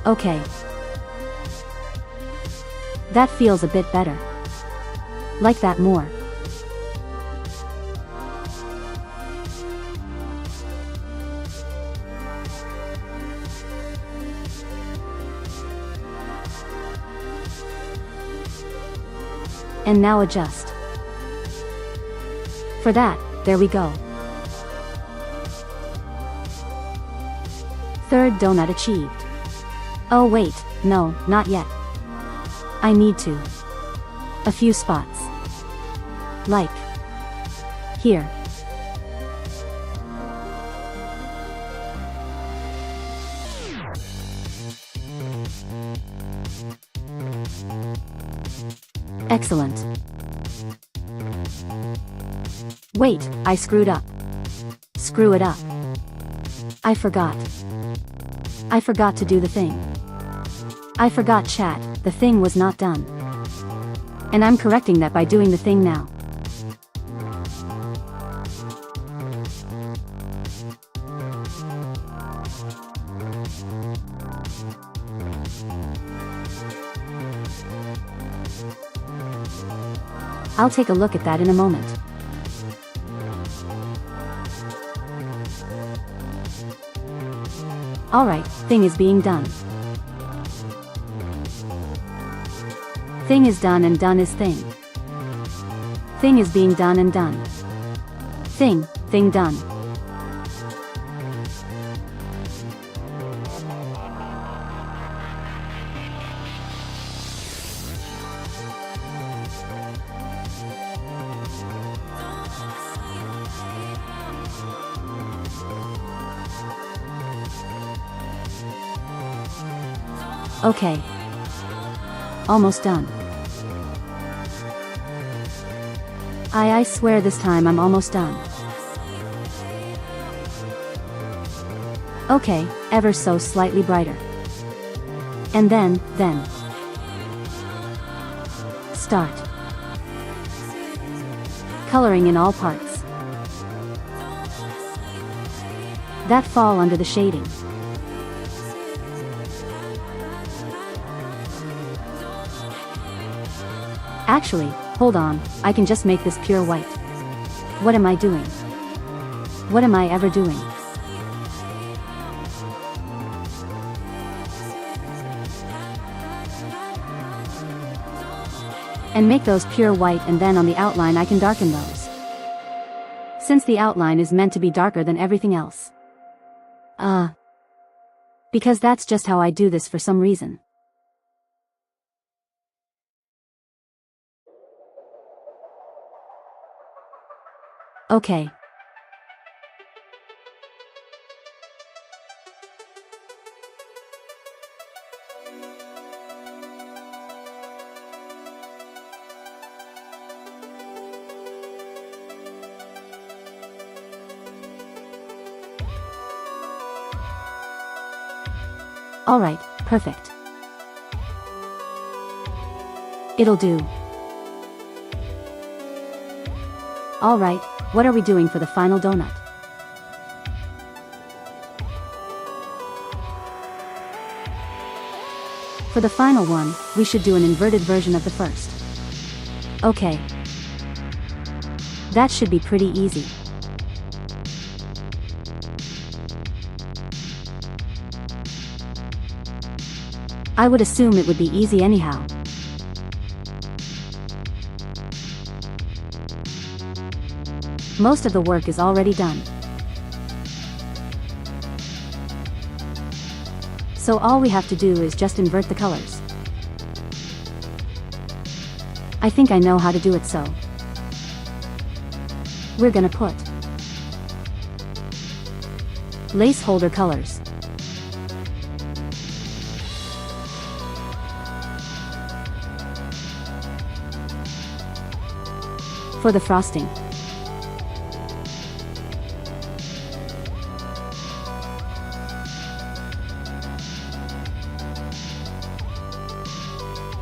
Okay. That feels a bit better. Like that more. And now adjust. For that, there we go. Third donut achieved. Oh wait, no, not yet. I need to. A few spots. Like here. Excellent. Wait, I screwed up. Screw it up. I forgot. I forgot to do the thing. I forgot, chat, the thing was not done. And I'm correcting that by doing the thing now. I'll take a look at that in a moment. Alright, thing is being done. Thing is done and done is thing. Thing is being done and done. Thing done. Okay. Almost done. I swear this time I'm almost done. Okay, ever so slightly brighter. And then. Start. Coloring in all parts. That fall under the shading. Actually, hold on, I can just make this pure white. What am I doing? What am I ever doing? And make those pure white, and then on the outline I can darken those. Since the outline is meant to be darker than everything else. Because that's just how I do this for some reason. Okay. Alright, perfect. It'll do. Alright, what are we doing for the final donut? For the final one, we should do an inverted version of the first. Okay. That should be pretty easy. I would assume it would be easy anyhow. Most of the work is already done. So all we have to do is just invert the colors. I think I know how to do it, so we're gonna put lace holder colors. For the frosting.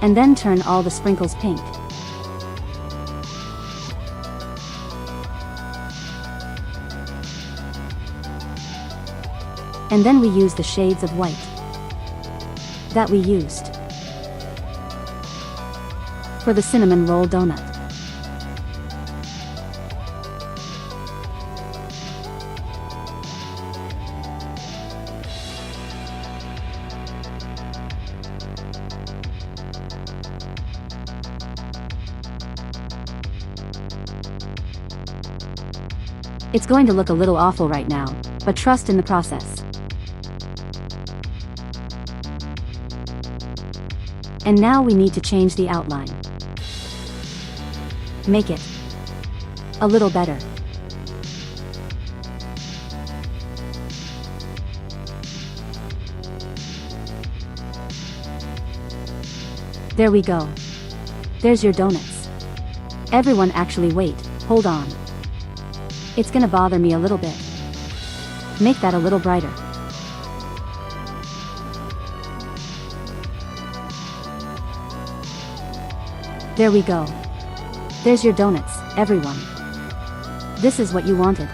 And then turn all the sprinkles pink. And then we use the shades of white that we used for the cinnamon roll donut. It's going to look a little awful right now, but trust in the process. And now we need to change the outline. Make it a little better. There we go. There's your donuts. Everyone, actually wait, hold on. It's gonna bother me a little bit. Make that a little brighter. There we go. There's your donuts, everyone. This is what you wanted.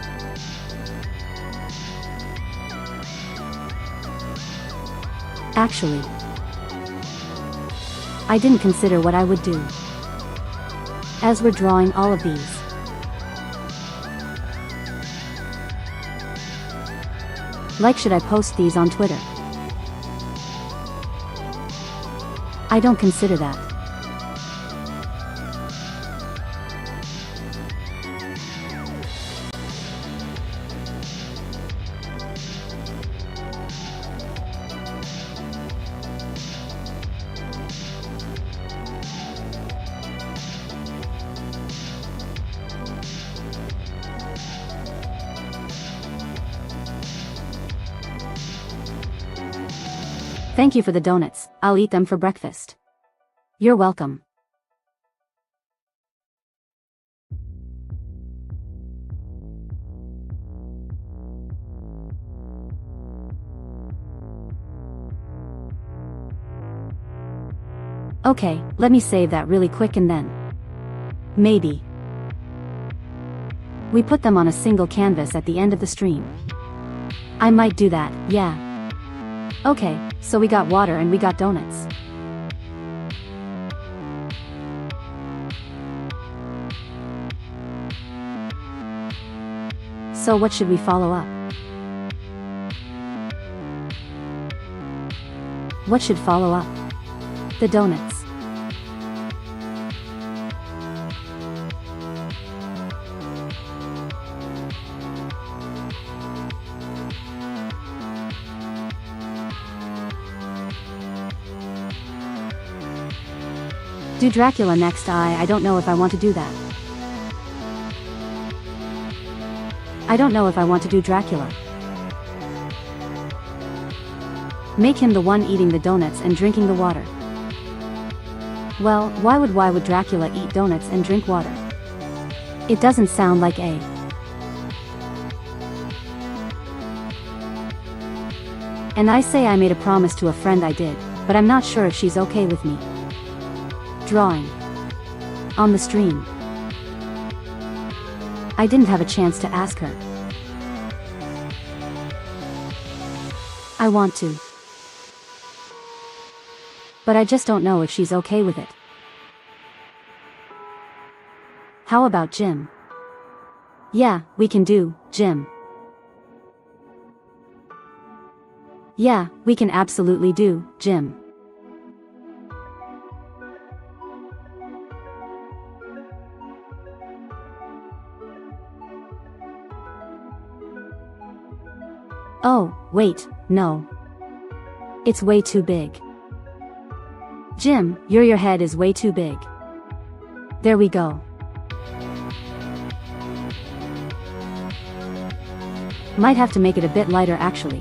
Actually, I didn't consider what I would do as we're drawing all of these. Like, should I post these on Twitter? I don't consider that. Thank you for the donuts, I'll eat them for breakfast. You're welcome. Okay, let me save that really quick and then maybe we put them on a single canvas at the end of the stream. I might do that, yeah. Okay, so we got water and we got donuts. So what should we follow up? What should follow up? The donuts. Do Dracula next. I don't know if I want to do that. I don't know if I want to do Dracula. Make him the one eating the donuts and drinking the water. Well, why would Dracula eat donuts and drink water? It doesn't sound like a And I say I made a promise to a friend I did, but I'm not sure if she's okay with me drawing on the stream. I didn't have a chance to ask her. I want to, but I just don't know if she's okay with it. How about gym? Yeah, we can do gym. Yeah, we can absolutely do gym. Oh, wait, no. It's way too big. Jim, your head is way too big. There we go. Might have to make it a bit lighter actually.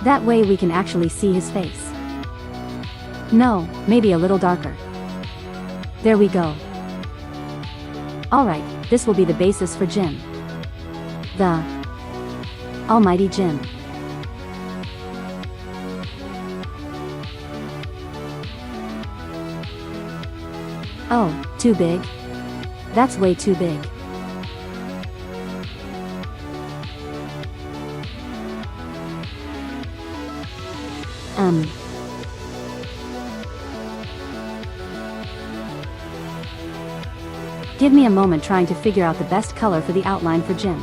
That way we can actually see his face. No, maybe a little darker. There we go. Alright, this will be the basis for Jim. The Almighty Jim. Oh, too big? That's way too big. Give me a moment trying to figure out the best color for the outline for Jim.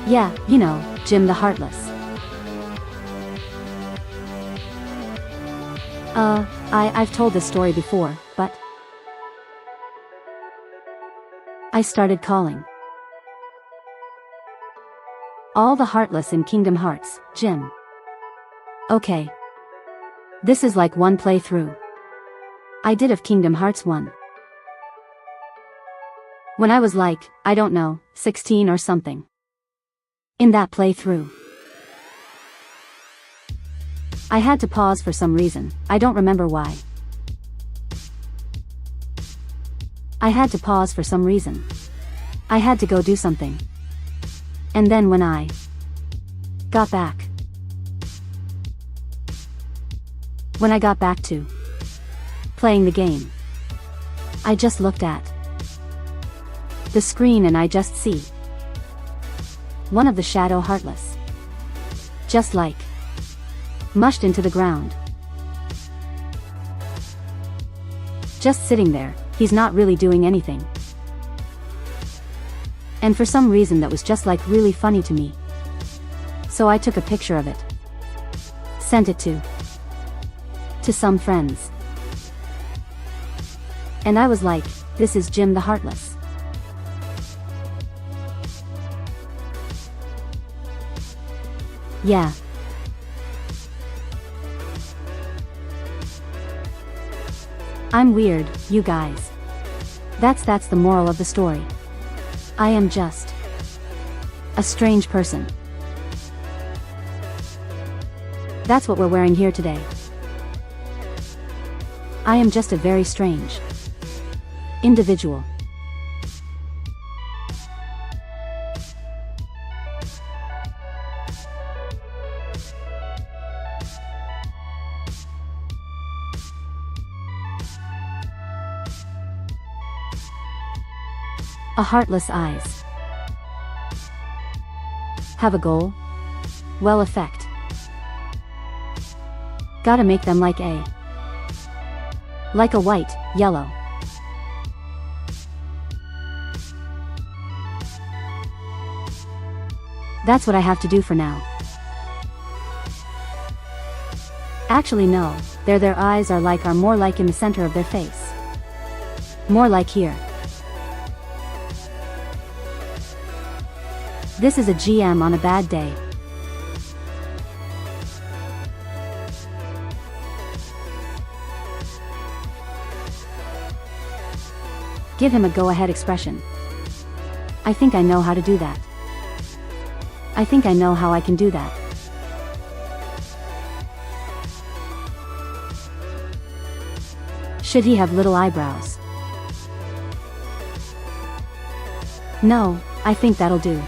Yeah, you know, Jim the Heartless. I've told this story before, but I started calling all the Heartless in Kingdom Hearts, Jim. Okay. This is like one playthrough I did of Kingdom Hearts 1. When I was like, I don't know, 16 or something. In that playthrough, I had to pause for some reason, I don't remember why. I had to pause for some reason. I had to go do something. And then when I got back, when I got back to playing the game, I just looked at the screen and I just see one of the Shadow Heartless just like mushed into the ground. Just sitting there, he's not really doing anything. And for some reason that was just like really funny to me. So I took a picture of it. Sent it to some friends. And I was like, this is Jim the Heartless. Yeah. I'm weird, you guys. That's the moral of the story. I am just a strange person. That's what we're wearing here today. I am just a very strange individual. A heartless eyes. Have a goal? Well, effect. Gotta make them like a white, yellow. That's what I have to do for now. Actually no, their eyes are more like in the center of their face. More like here. This is a GM on a bad day. Give him a go-ahead expression. I think I know how to do that. I think I know how I can do that. Should he have little eyebrows? No, I think that'll do.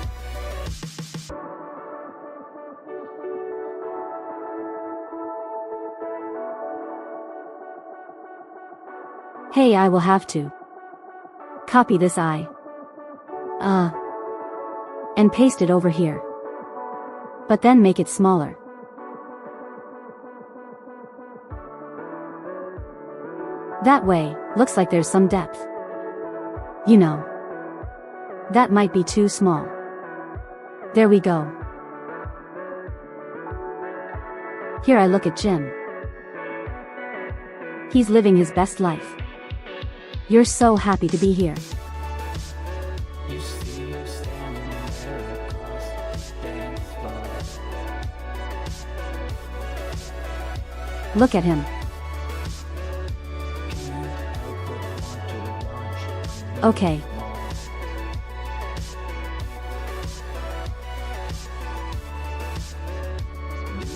Hey, I will have to copy this eye. And paste it over here. But then make it smaller. That way, looks like there's some depth. You know. That might be too small. There we go. Here I look at Jim. He's living his best life. You're so happy to be here.
You see you standing there across the dance floor.
Look at him.
Can't help but want to watch.
Okay.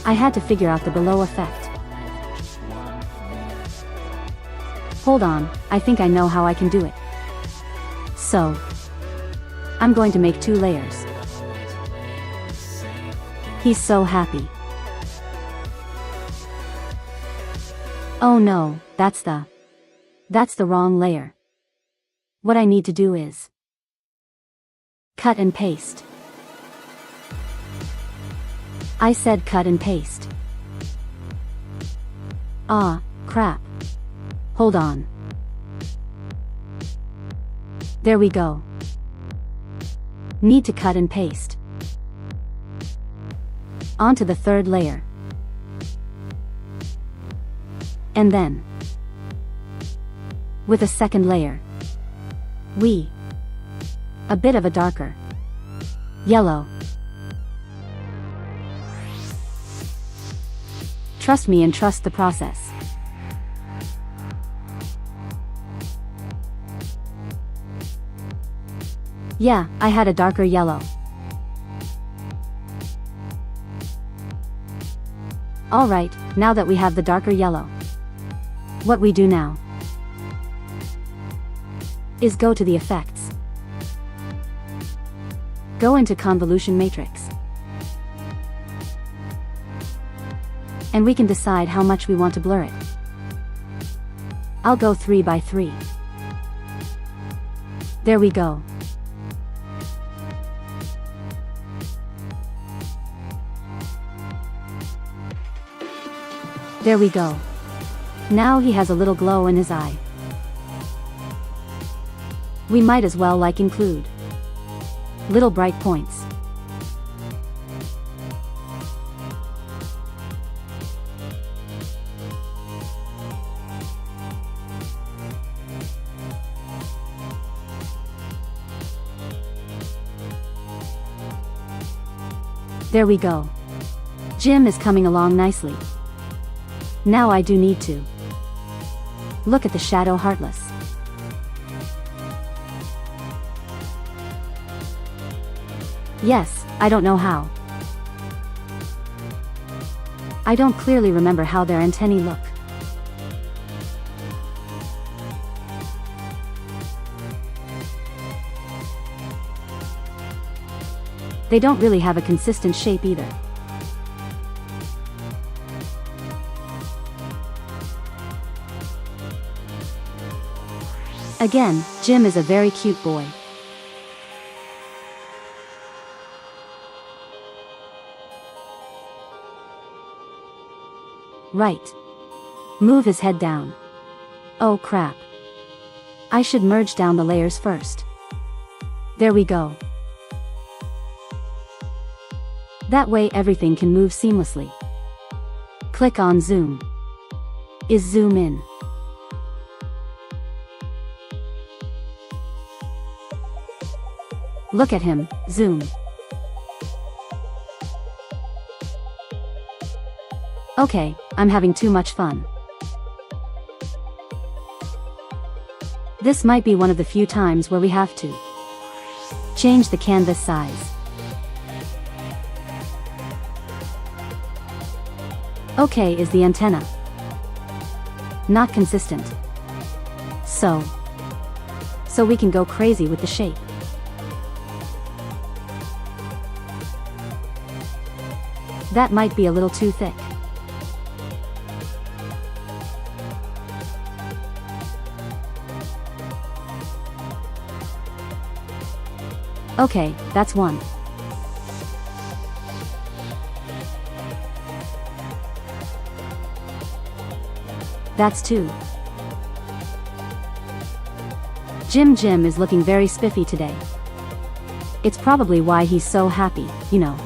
I had to figure out the below effect. Hold on, I think I know how I can do it. So, I'm going to make 2 layers. He's so happy. Oh no, that's the wrong layer. What I need to do is cut and paste. I said cut and paste. Ah, crap. Hold on. There we go. Need to cut and paste. Onto the 3rd layer. And then, with a 2nd layer, a bit of a darker yellow. Trust me and trust the process. Yeah, I had a darker yellow. Alright, now that we have the darker yellow, what we do now is go to the effects. Go into convolution matrix. And we can decide how much we want to blur it. I'll go 3 by 3. There we go. There we go. Now he has a little glow in his eye. We might as well include little bright points. There we go. Jim is coming along nicely. Now I do need to look at the shadow heartless. Yes, I don't know how. I don't clearly remember how their antennae look. They don't really have a consistent shape either. Again, Jim is a very cute boy. Right. Move his head down. Oh crap. I should merge down the layers first. There we go. That way everything can move seamlessly. Click on zoom. Is zoom in. Look at him, zoom. Okay, I'm having too much fun. This might be one of the few times where we have to change the canvas size. Okay, is the antenna not consistent? So we can go crazy with the shape. That might be a little too thick. Okay, that's one. That's two. Jim is looking very spiffy today. It's probably why he's so happy, you know.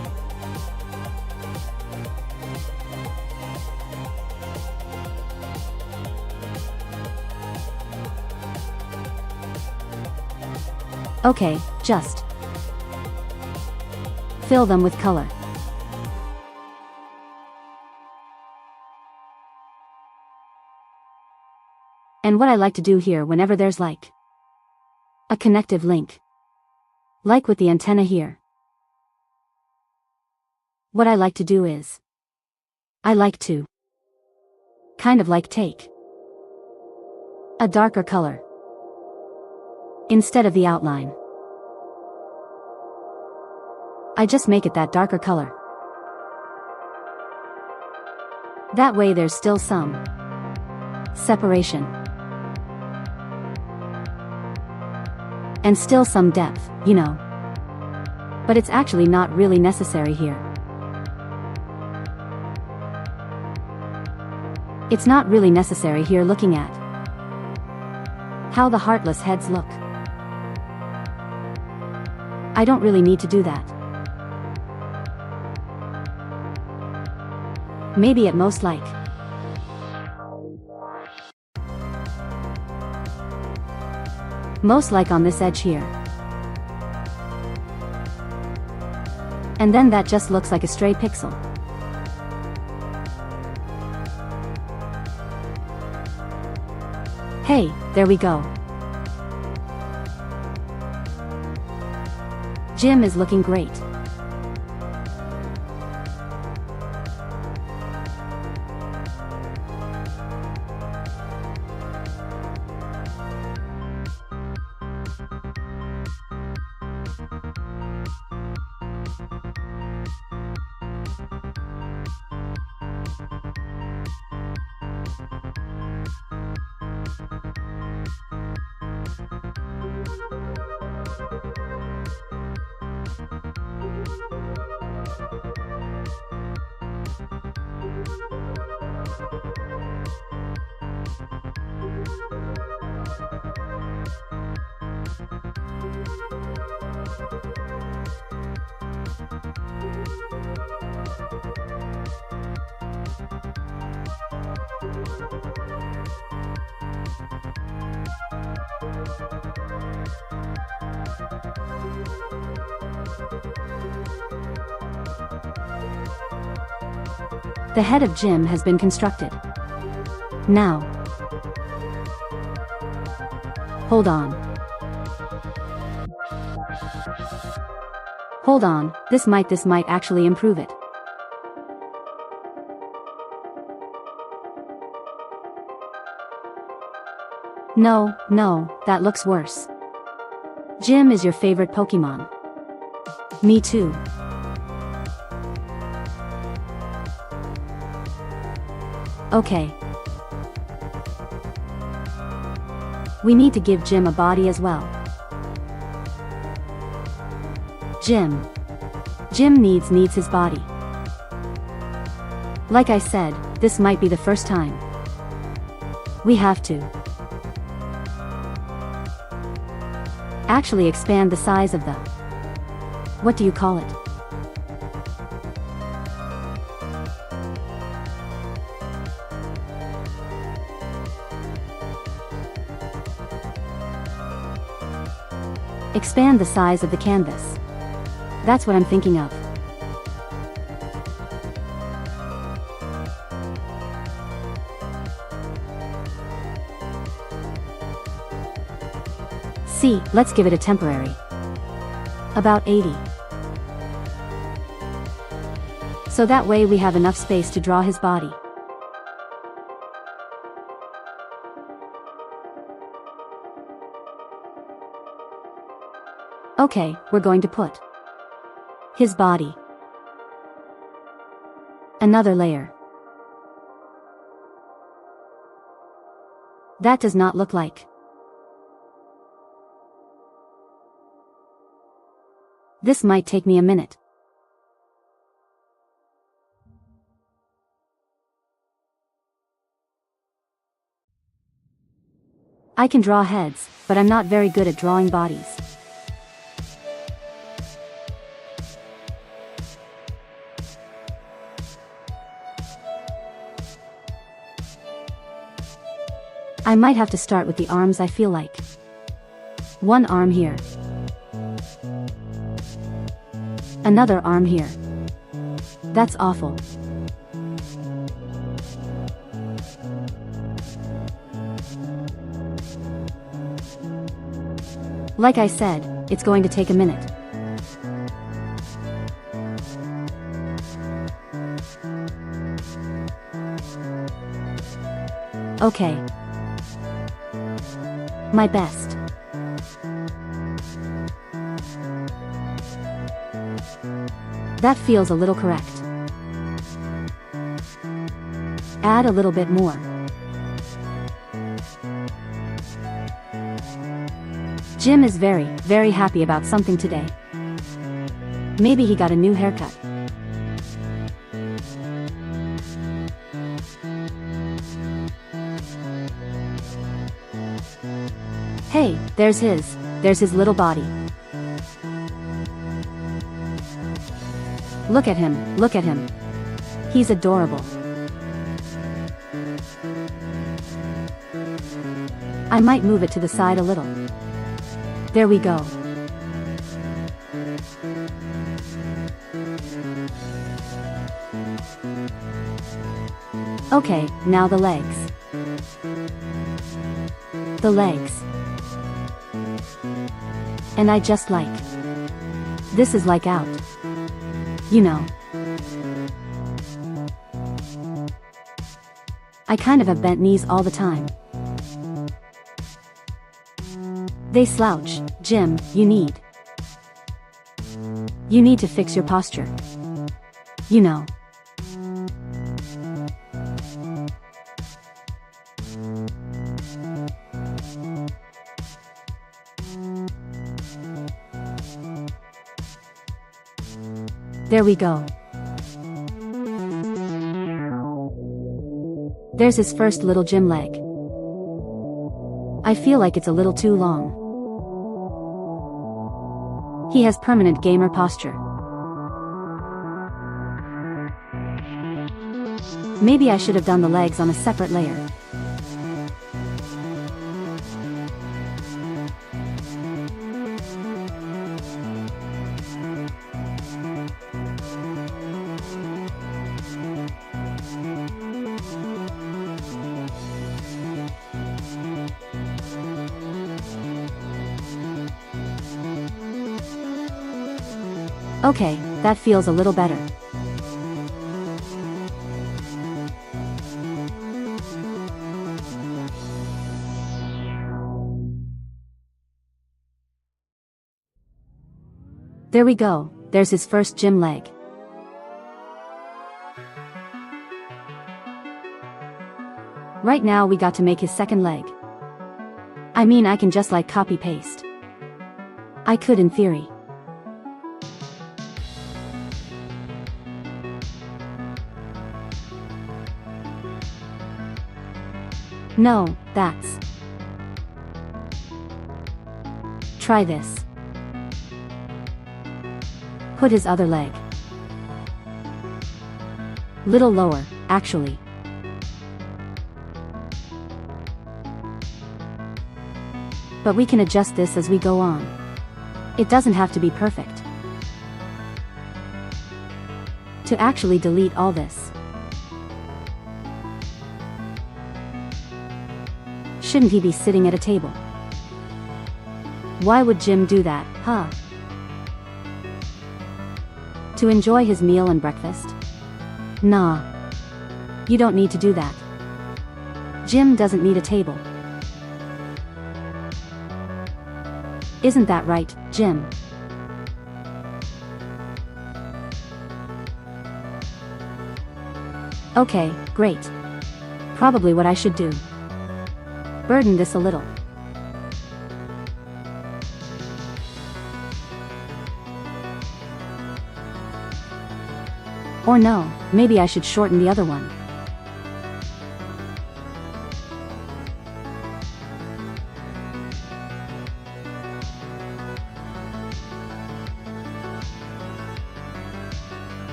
Okay, just fill them with color. And what I like to do here whenever there's like a connective link, like with the antenna here, what I like to do is, I like to kind of like take a darker color instead of the outline. I just make it that darker color. That way there's still some separation. And still some depth, you know. But it's actually not really necessary here. It's not really necessary here looking at how the heartless heads look. I don't really need to do that. Maybe at most like on this edge here. And then that just looks like a stray pixel. Hey, there we go. Jim is looking great. The head of Jim has been constructed. Now, hold on. Hold on, this might actually improve it. No, that looks worse. Jim is your favorite Pokemon. Me too. Okay. We need to give Jim a body as well. Jim needs his body. Like I said, this might be the first time. We have to actually expand the size of the, what do you call it? Expand the size of the canvas. That's what I'm thinking of. See, let's give it a temporary. About 80. So that way we have enough space to draw his body. Okay, we're going to put his body. Another layer. That does not look like This might take me a minute. I can draw heads, but I'm not very good at drawing bodies. I might have to start with the arms, I feel like. One arm here. Another arm here. That's awful. Like I said, it's going to take a minute. Okay. My best. That feels a little correct. Add a little bit more. Jim is very, very happy about something today. Maybe he got a new haircut. Hey, there's his little body. Look at him, look at him. He's adorable. I might move it to the side a little. There we go. Okay, now the legs. The legs. And I just like. This is like out. You know. I kind of have bent knees all the time. They slouch. Jim, you need to fix your posture. You know. There we go. There's his first little gym leg. I feel like it's a little too long. He has permanent gamer posture. Maybe I should have done the legs on a separate layer. Okay, that feels a little better. There we go, there's his first gym leg. Right now we got to make his second leg. I mean, I can just like copy-paste. I could in theory. No, that's... Try this. Put his other leg. Little lower, actually. But we can adjust this as we go on. It doesn't have to be perfect. To actually delete all this. Shouldn't he be sitting at a table? Why would Jim do that, huh? To enjoy his meal and breakfast? Nah. You don't need to do that. Jim doesn't need a table. Isn't that right, Jim? Okay, great. Probably what I should do. Burden this a little. Or no, maybe I should shorten the other one.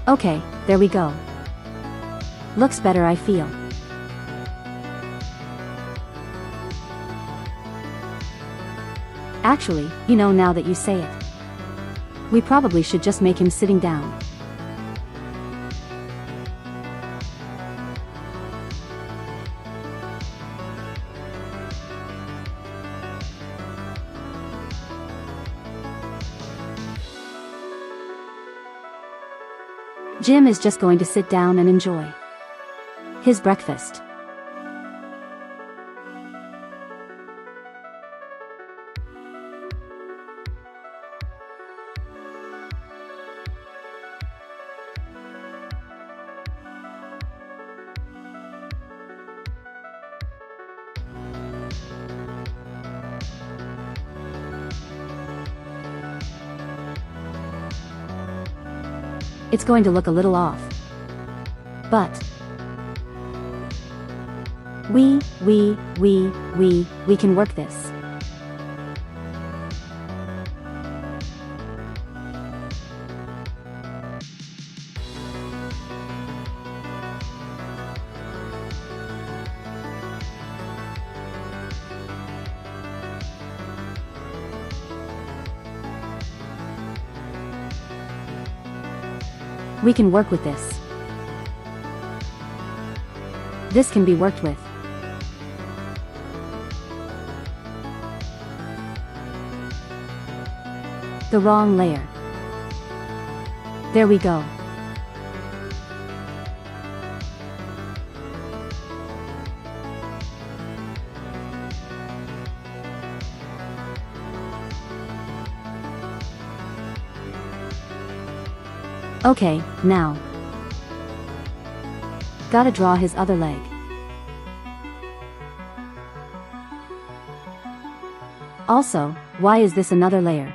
Okay, there we go. Looks better, I feel. Actually, you know, now that you say it, we probably should just make him sitting down. Jim is just going to sit down and enjoy his breakfast. It's going to look a little off. But we can work this. We can work with this. This can be worked with. The wrong layer. There we go. Okay, now. Gotta draw his other leg. Also, why is this another layer?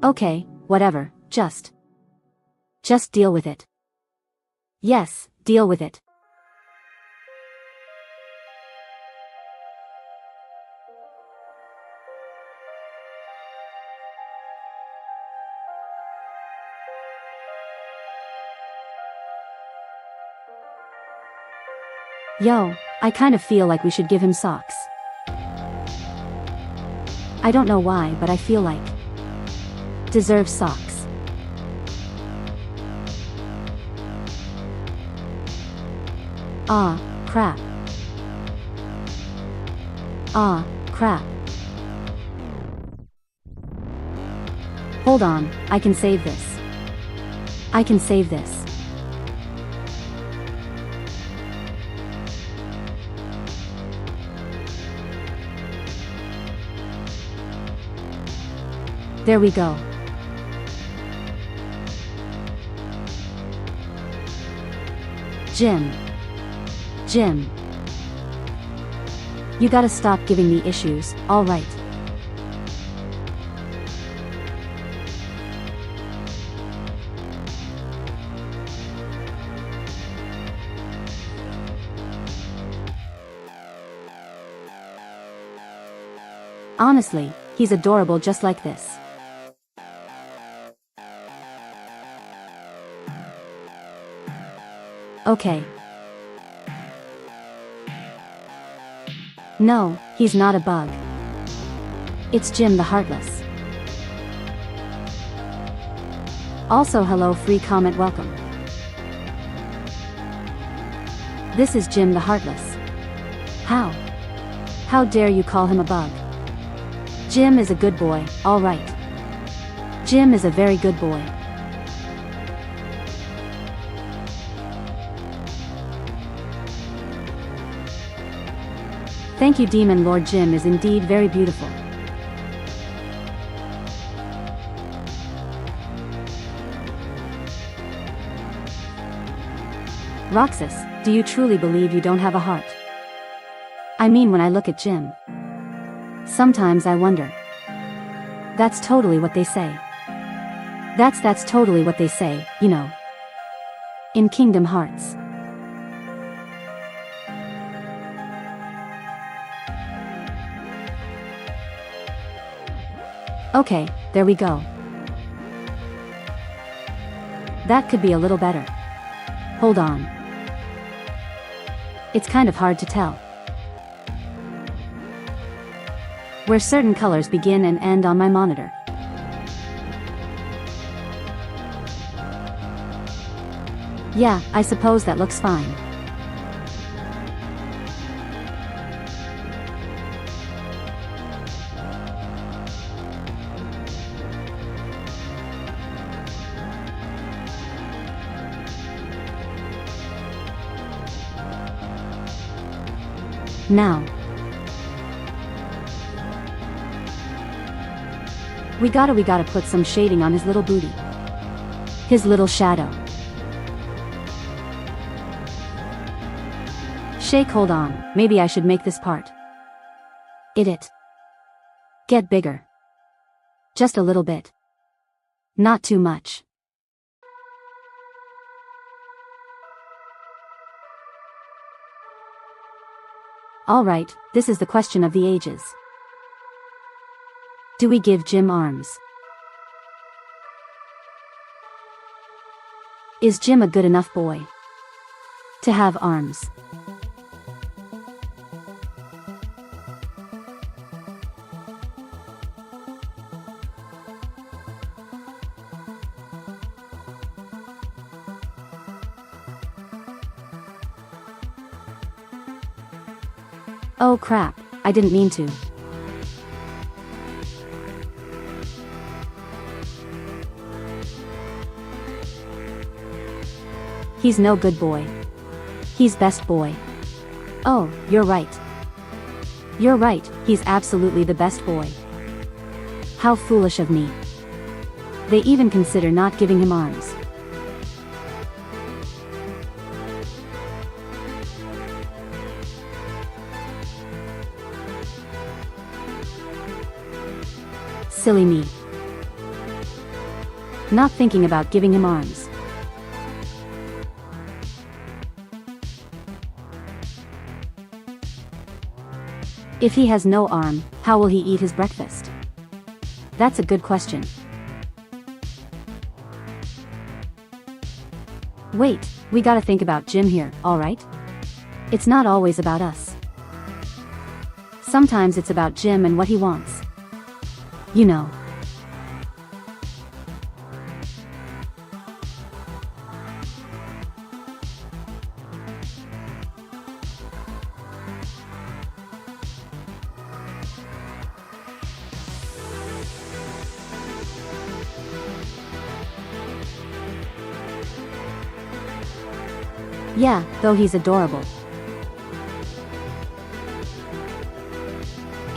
Okay, whatever, just deal with it. Yes, deal with it. Yo, I kind of feel like we should give him socks. I don't know why, but I feel like deserves socks. Ah, crap. Ah, crap. Hold on, I can save this. I can save this. There we go. Jim. You gotta stop giving me issues, alright? Honestly, he's adorable just like this. Okay. No, he's not a bug. It's Jim the Heartless. Also, hello, free comment, welcome. This is Jim the Heartless. How dare you call him a bug? Jim is a good boy, alright. Jim is a very good boy. Thank you, Demon Lord. Jim is indeed very beautiful. Roxas, do you truly believe you don't have a heart? I mean, when I look at Jim, sometimes I wonder. That's totally what they say. That's totally what they say, you know. In Kingdom Hearts. Okay, there we go. That could be a little better. Hold on. It's kind of hard to tell where certain colors begin and end on my monitor. Yeah, I suppose that looks fine. Now, we gotta put some shading on his little booty. His little shadow. Shake, hold on, maybe I should make this part. It. Get bigger. Just a little bit. Not too much. Alright, this is the question of the ages. Do we give Jim arms? Is Jim a good enough boy to have arms? Oh crap, I didn't mean to. He's no good boy. He's best boy. Oh, you're right. You're right, he's absolutely the best boy. How foolish of me. They even consider not giving him arms. Silly me. Not thinking about giving him arms. If he has no arm, how will he eat his breakfast? That's a good question. Wait, we gotta think about Jim here, alright? It's not always about us. Sometimes it's about Jim and what he wants. You know. Yeah, though he's adorable.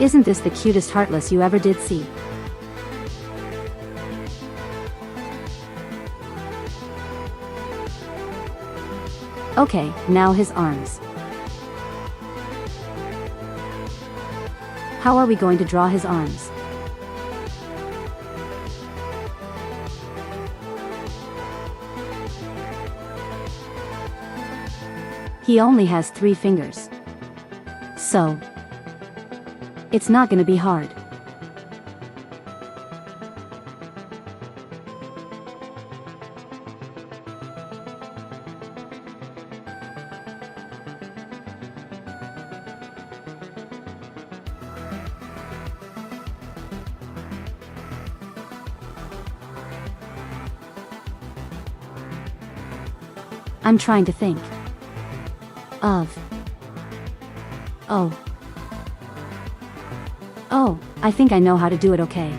Isn't this the cutest heartless you ever did see? Okay, now his arms. How are we going to draw his arms? He only has 3 fingers. So, it's not gonna be hard. I'm trying to think of. Oh, I think I know how to do it, okay.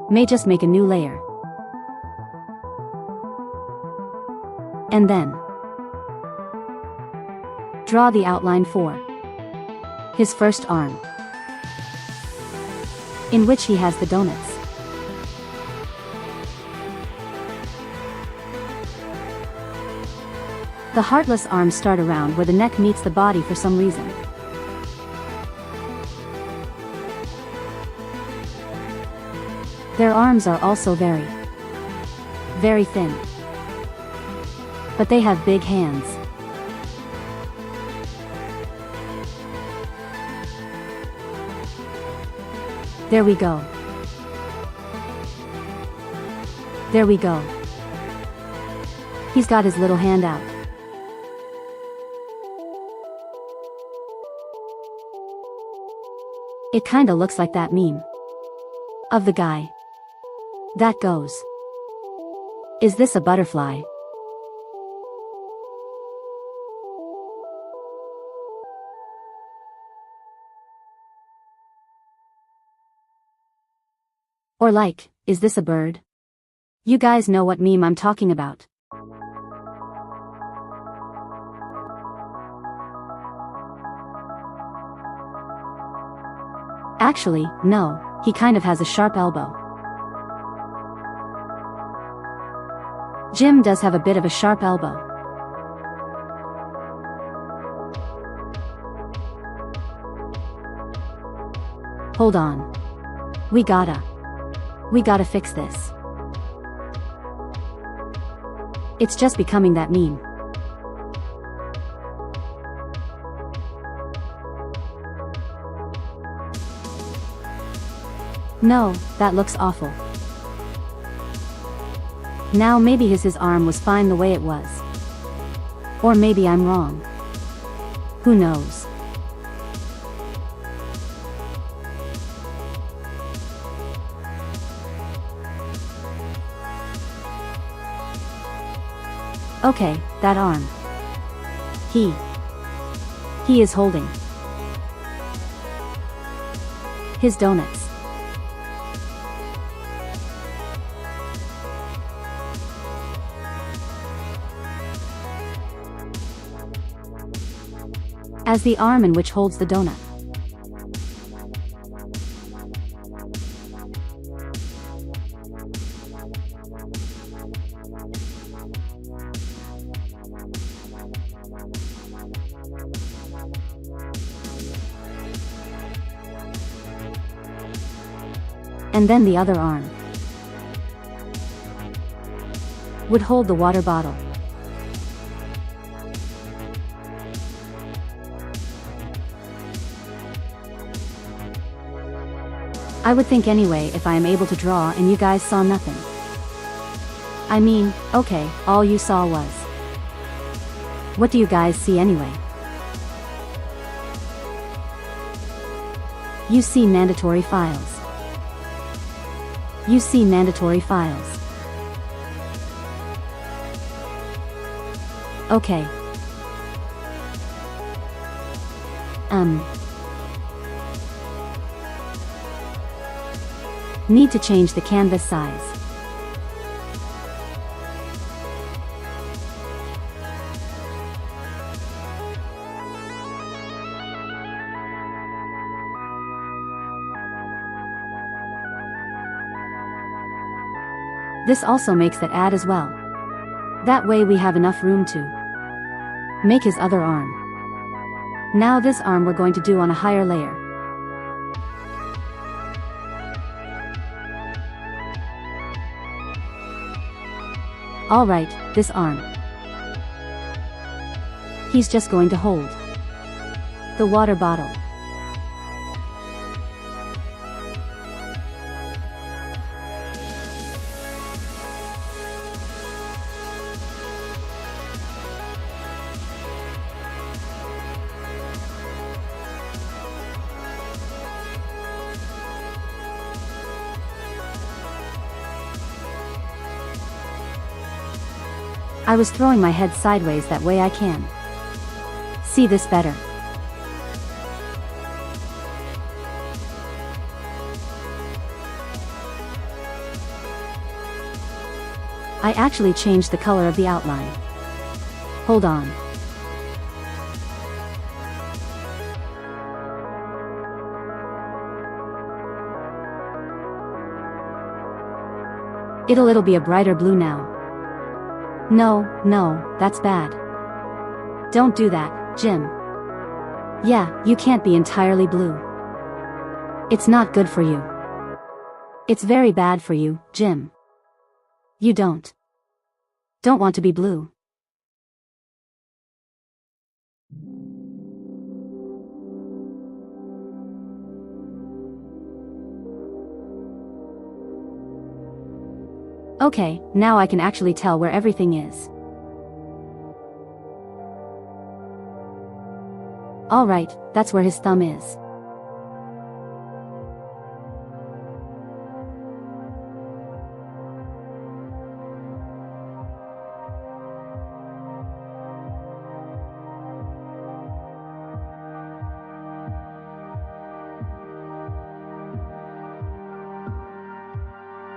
May just make a new layer. And then draw the outline for his first arm, in which he has the donuts. The heartless arms start around where the neck meets the body for some reason. Their arms are also very, very thin. But they have big hands. There we go. There we go. He's got his little hand out. It kinda looks like that meme of the guy that goes, "Is this a butterfly?" Or like, "Is this a bird?" You guys know what meme I'm talking about. Actually, no, he kind of has a sharp elbow. Jim does have a bit of a sharp elbow. Hold on. We gotta fix this. It's just becoming that meme. No, that looks awful. Now maybe his arm was fine the way it was. Or maybe I'm wrong. Who knows? Okay, that arm. He is holding his donuts. As the arm in which holds the donut. And then the other arm would hold the water bottle. I would think anyway if I am able to draw and you guys saw nothing. I mean, okay, all you saw was. What do you guys see anyway? You see mandatory files. You see mandatory files. Okay. Need to change the canvas size. This also makes that add as well. That way we have enough room to make his other arm. Now this arm we're going to do on a higher layer. Alright, this arm. He's just going to hold the water bottle. I was throwing my head sideways that way I can see this better. I actually changed the color of the outline. Hold on. It'll be a brighter blue now. No, that's bad. Don't do that, Jim. Yeah, you can't be entirely blue. It's not good for you. It's very bad for you, Jim. You don't want to be blue. Okay, now I can actually tell where everything is. Alright, that's where his thumb is.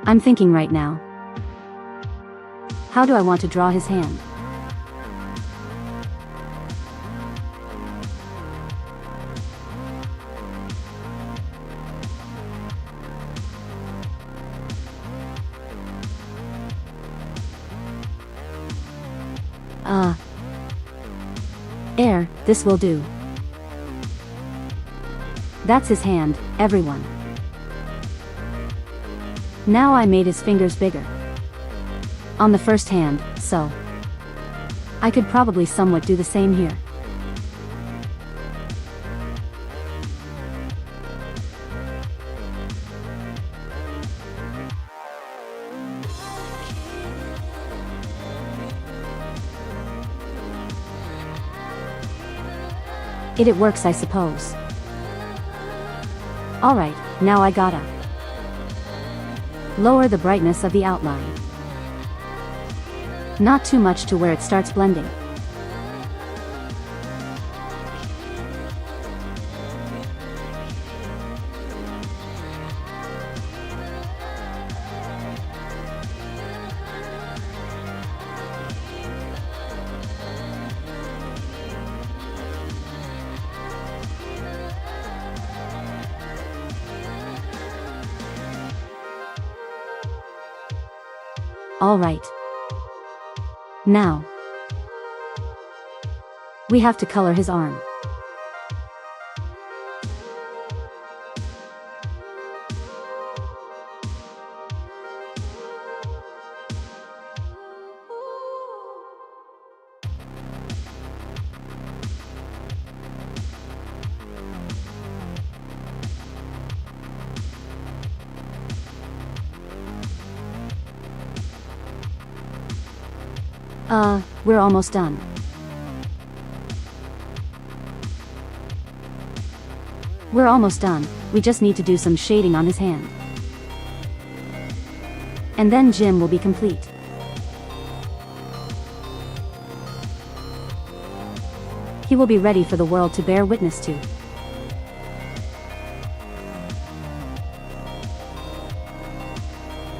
I'm thinking right now. How do I want to draw his hand? This will do. That's his hand, everyone. Now I made his fingers bigger on the first hand, so I could probably somewhat do the same here. It works, I suppose. Alright, now I gotta lower the brightness of the outline. Not too much to where it starts blending. Alright. Now, we have to color his arm. We're almost done. We're almost done, we just need to do some shading on his hand. And then Jim will be complete. He will be ready for the world to bear witness to.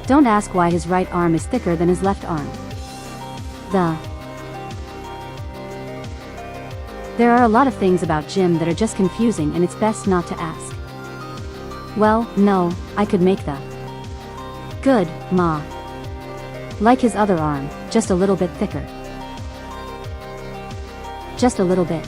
Don't ask why his right arm is thicker than his left arm. There are a lot of things about Jim that are just confusing, and it's best not to ask. Well, no, I could make the good ma like his other arm, just a little bit thicker. Just a little bit.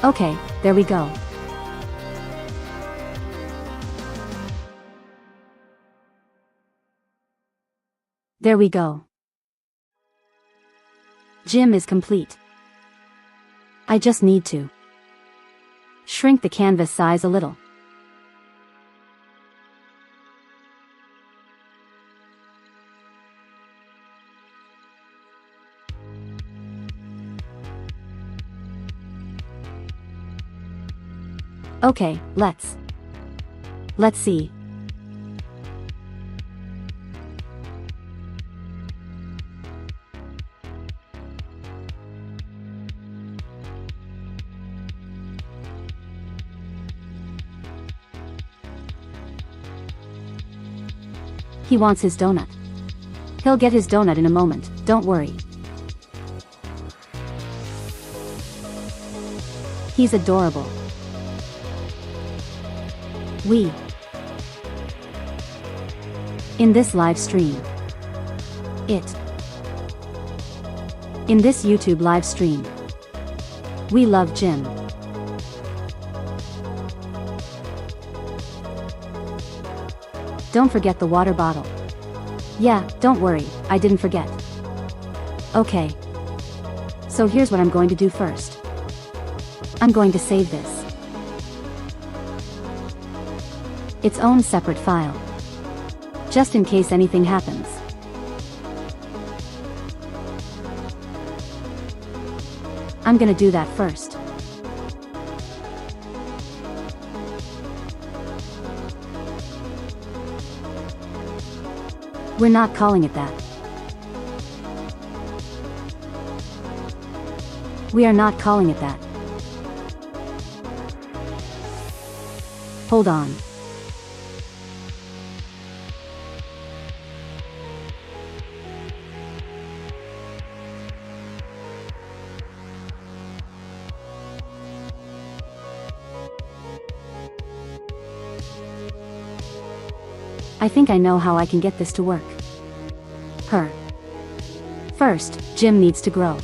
Okay, there we go. There we go. Jim is complete. I just need to shrink the canvas size a little. Okay, let's see. He wants his donut. He'll get his donut in a moment, don't worry. He's adorable. In this live stream. In this YouTube live stream. We love Jim. Don't forget the water bottle. Yeah, don't worry, I didn't forget. Okay. So here's what I'm going to do first. I'm going to save this. Its own separate file. Just in case anything happens. I'm gonna do that first. We're not calling it that. We are not calling it that. Hold on. I think I know how I can get this to work. First, Jim needs to grow.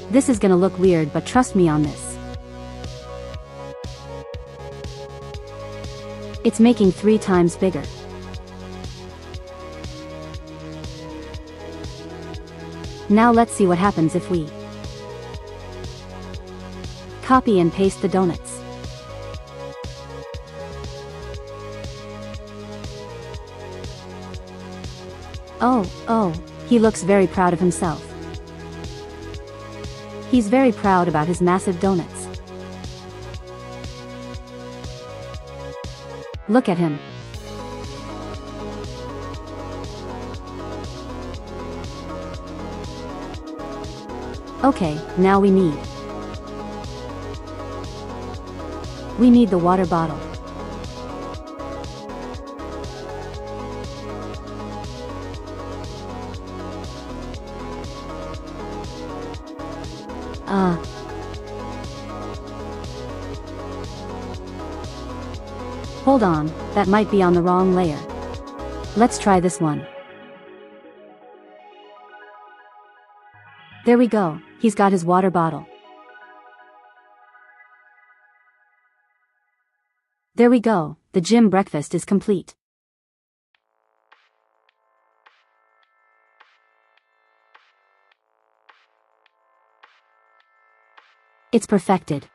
This is gonna look weird, but trust me on this. It's making 3 times bigger. Now let's see what happens if we copy and paste the donuts. Oh, he looks very proud of himself. He's very proud about his massive donuts. Look at him. Okay, now we need the water bottle. Hold on, that might be on the wrong layer. Let's try this one. There we go, he's got his water bottle. There we go, the gym breakfast is complete. It's perfected.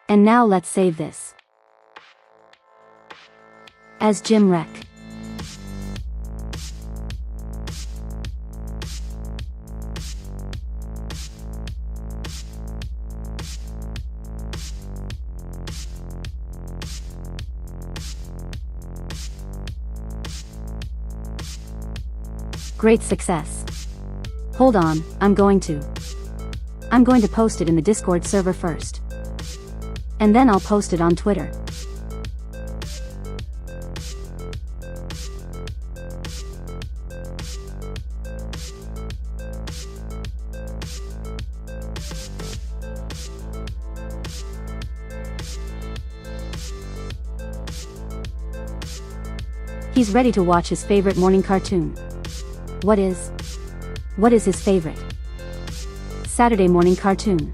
And now let's save this as Jim Rec. Great success. Hold on, I'm going to post it in the Discord server first. And then I'll post it on Twitter. He's ready to watch his favorite morning cartoon. What is his favorite Saturday morning cartoon?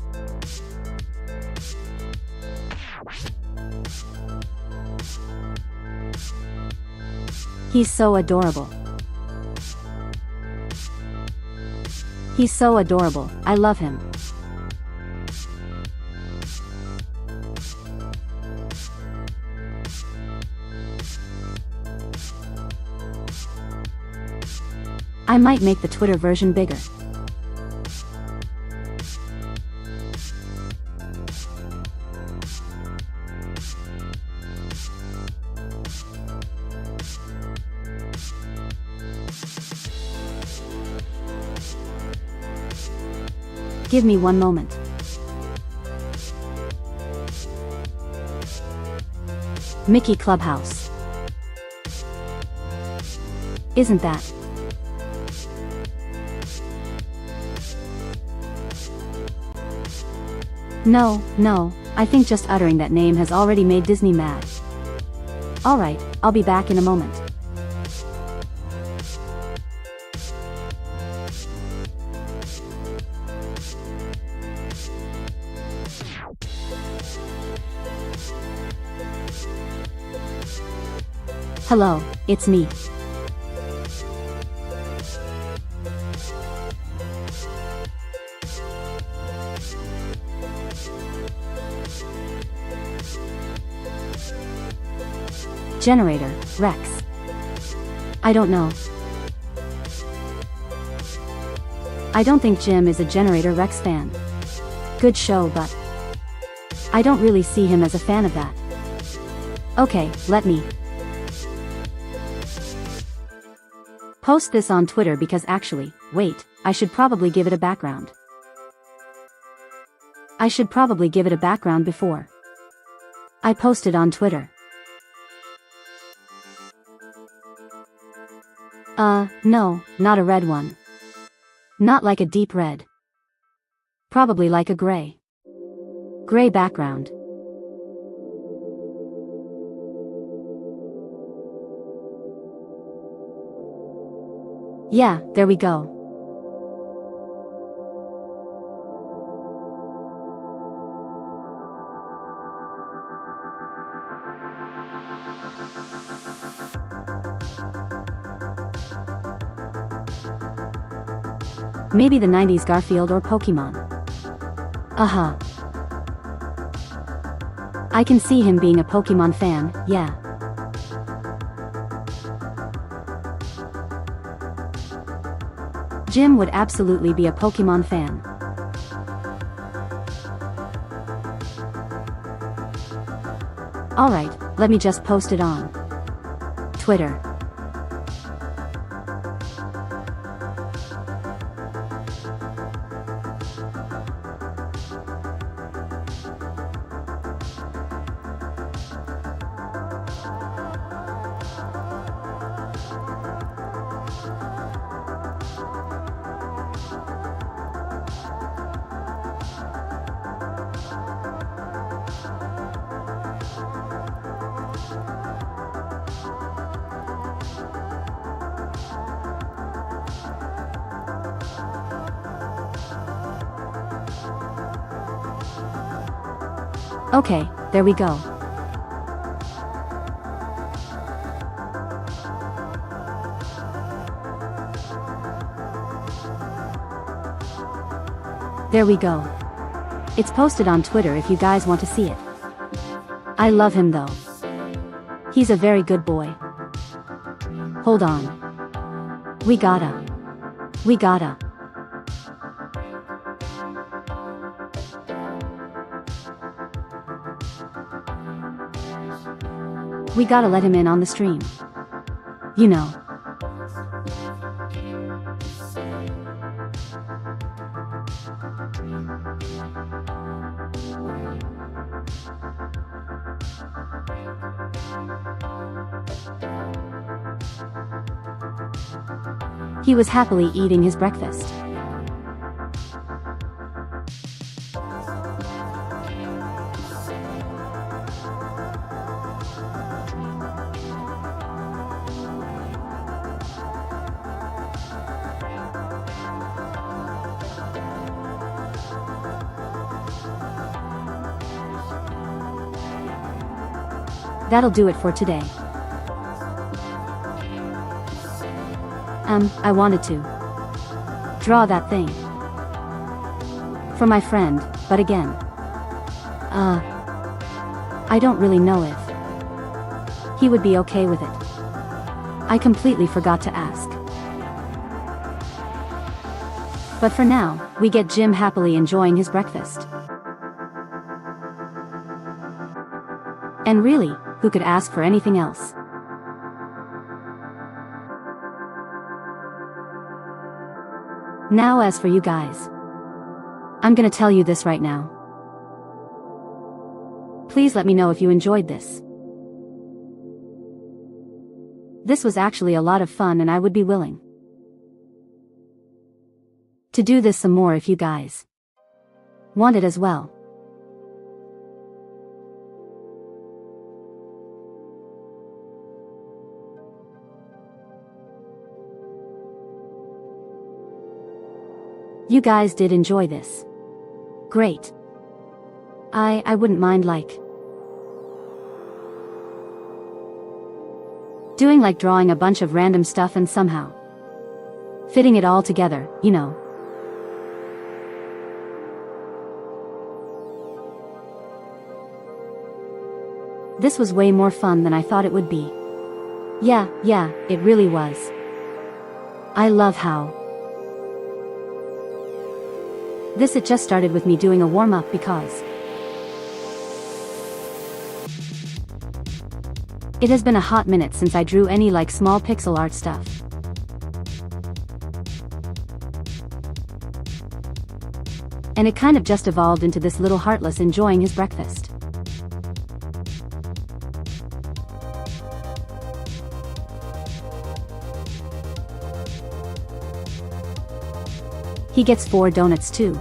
He's so adorable. He's so adorable, I love him. I might make the Twitter version bigger. Give me one moment. Mickey Clubhouse. Isn't that No, I think just uttering that name has already made Disney mad. Alright, I'll be back in a moment. Hello, it's me. Generator, Rex. I don't know. I don't think Jim is a Generator Rex fan. Good show, but I don't really see him as a fan of that. Okay, let me post this on Twitter because actually, wait, I should probably give it a background. I should probably give it a background before I post it on Twitter. No, not a red one. Not like a deep red. Probably like a gray background. Yeah, there we go. Maybe the 90s Garfield or Pokemon. I can see him being a Pokemon fan, yeah. Jim would absolutely be a Pokemon fan. Alright, let me just post it on Twitter. Okay, there we go. There we go. It's posted on Twitter if you guys want to see it. I love him though. He's a very good boy. Hold on. We gotta. We gotta let him in on the stream. You know. He was happily eating his breakfast. That'll do it for today. I wanted to draw that thing for my friend, but again, I don't really know if he would be okay with it. I completely forgot to ask. But for now, we get Jim happily enjoying his breakfast. And really, who could ask for anything else? Now as for you guys, I'm gonna tell you this right now. Please let me know if you enjoyed this. This was actually a lot of fun and I would be willing to do this some more if you guys want it as well. You guys did enjoy this. Great. I wouldn't mind doing drawing a bunch of random stuff and somehow fitting it all together, you know. This was way more fun than I thought it would be. Yeah, it really was. I love how it just started with me doing a warm-up because it has been a hot minute since I drew any small pixel art stuff. And it kind of just evolved into this little heartless enjoying his breakfast. He gets 4 donuts too.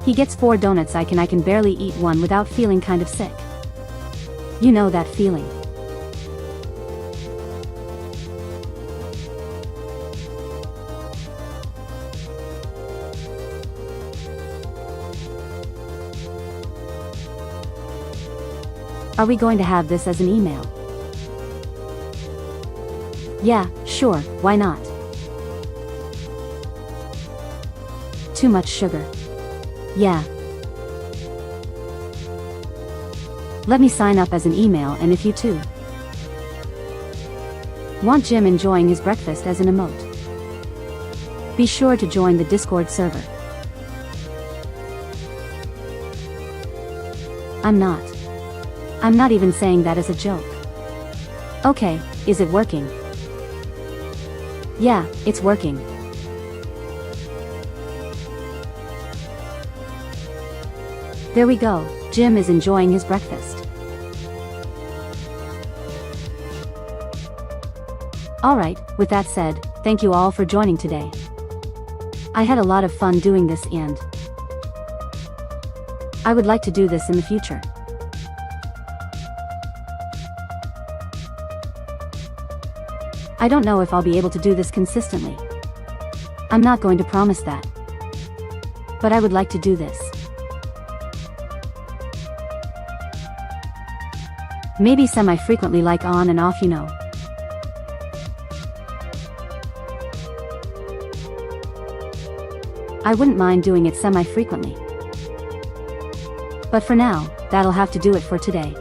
He gets 4 donuts. I can barely eat one without feeling kind of sick. You know that feeling. Are we going to have this as an email? Yeah, sure, why not? Too much sugar. Yeah. Let me sign up as an email, and if you too want Jim enjoying his breakfast as an emote, be sure to join the Discord server. I'm not even saying that as a joke. Okay, is it working? Yeah, it's working. There we go, Jim is enjoying his breakfast. Alright, with that said, thank you all for joining today. I had a lot of fun doing this and I would like to do this in the future. I don't know if I'll be able to do this consistently. I'm not going to promise that. But I would like to do this. Maybe semi-frequently, on and off, you know. I wouldn't mind doing it semi-frequently. But for now, that'll have to do it for today.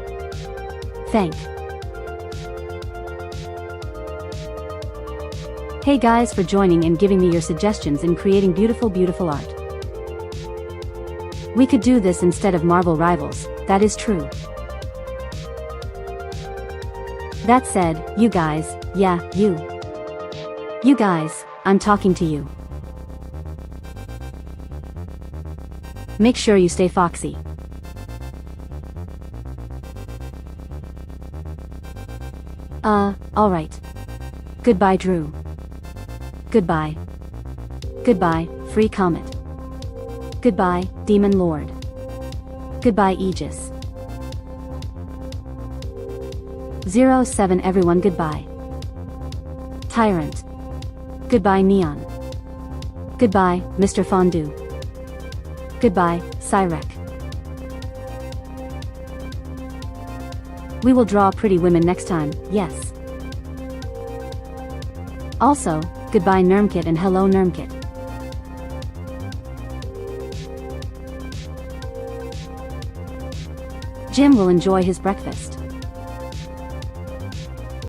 Hey guys for joining and giving me your suggestions in creating beautiful art. We could do this instead of Marvel Rivals, that is true. That said, you guys, yeah, you guys, I'm talking to you. Make sure you stay foxy. Alright. Goodbye, Drew. Goodbye. Goodbye, Free Comet. Goodbye, Demon Lord. Goodbye, Aegis. 07 everyone, goodbye. Tyrant. Goodbye, Neon. Goodbye, Mr. Fondue. Goodbye, Cyrek. We will draw pretty women next time, yes. Also, goodbye Nermkit and hello Nermkit. Jim will enjoy his breakfast.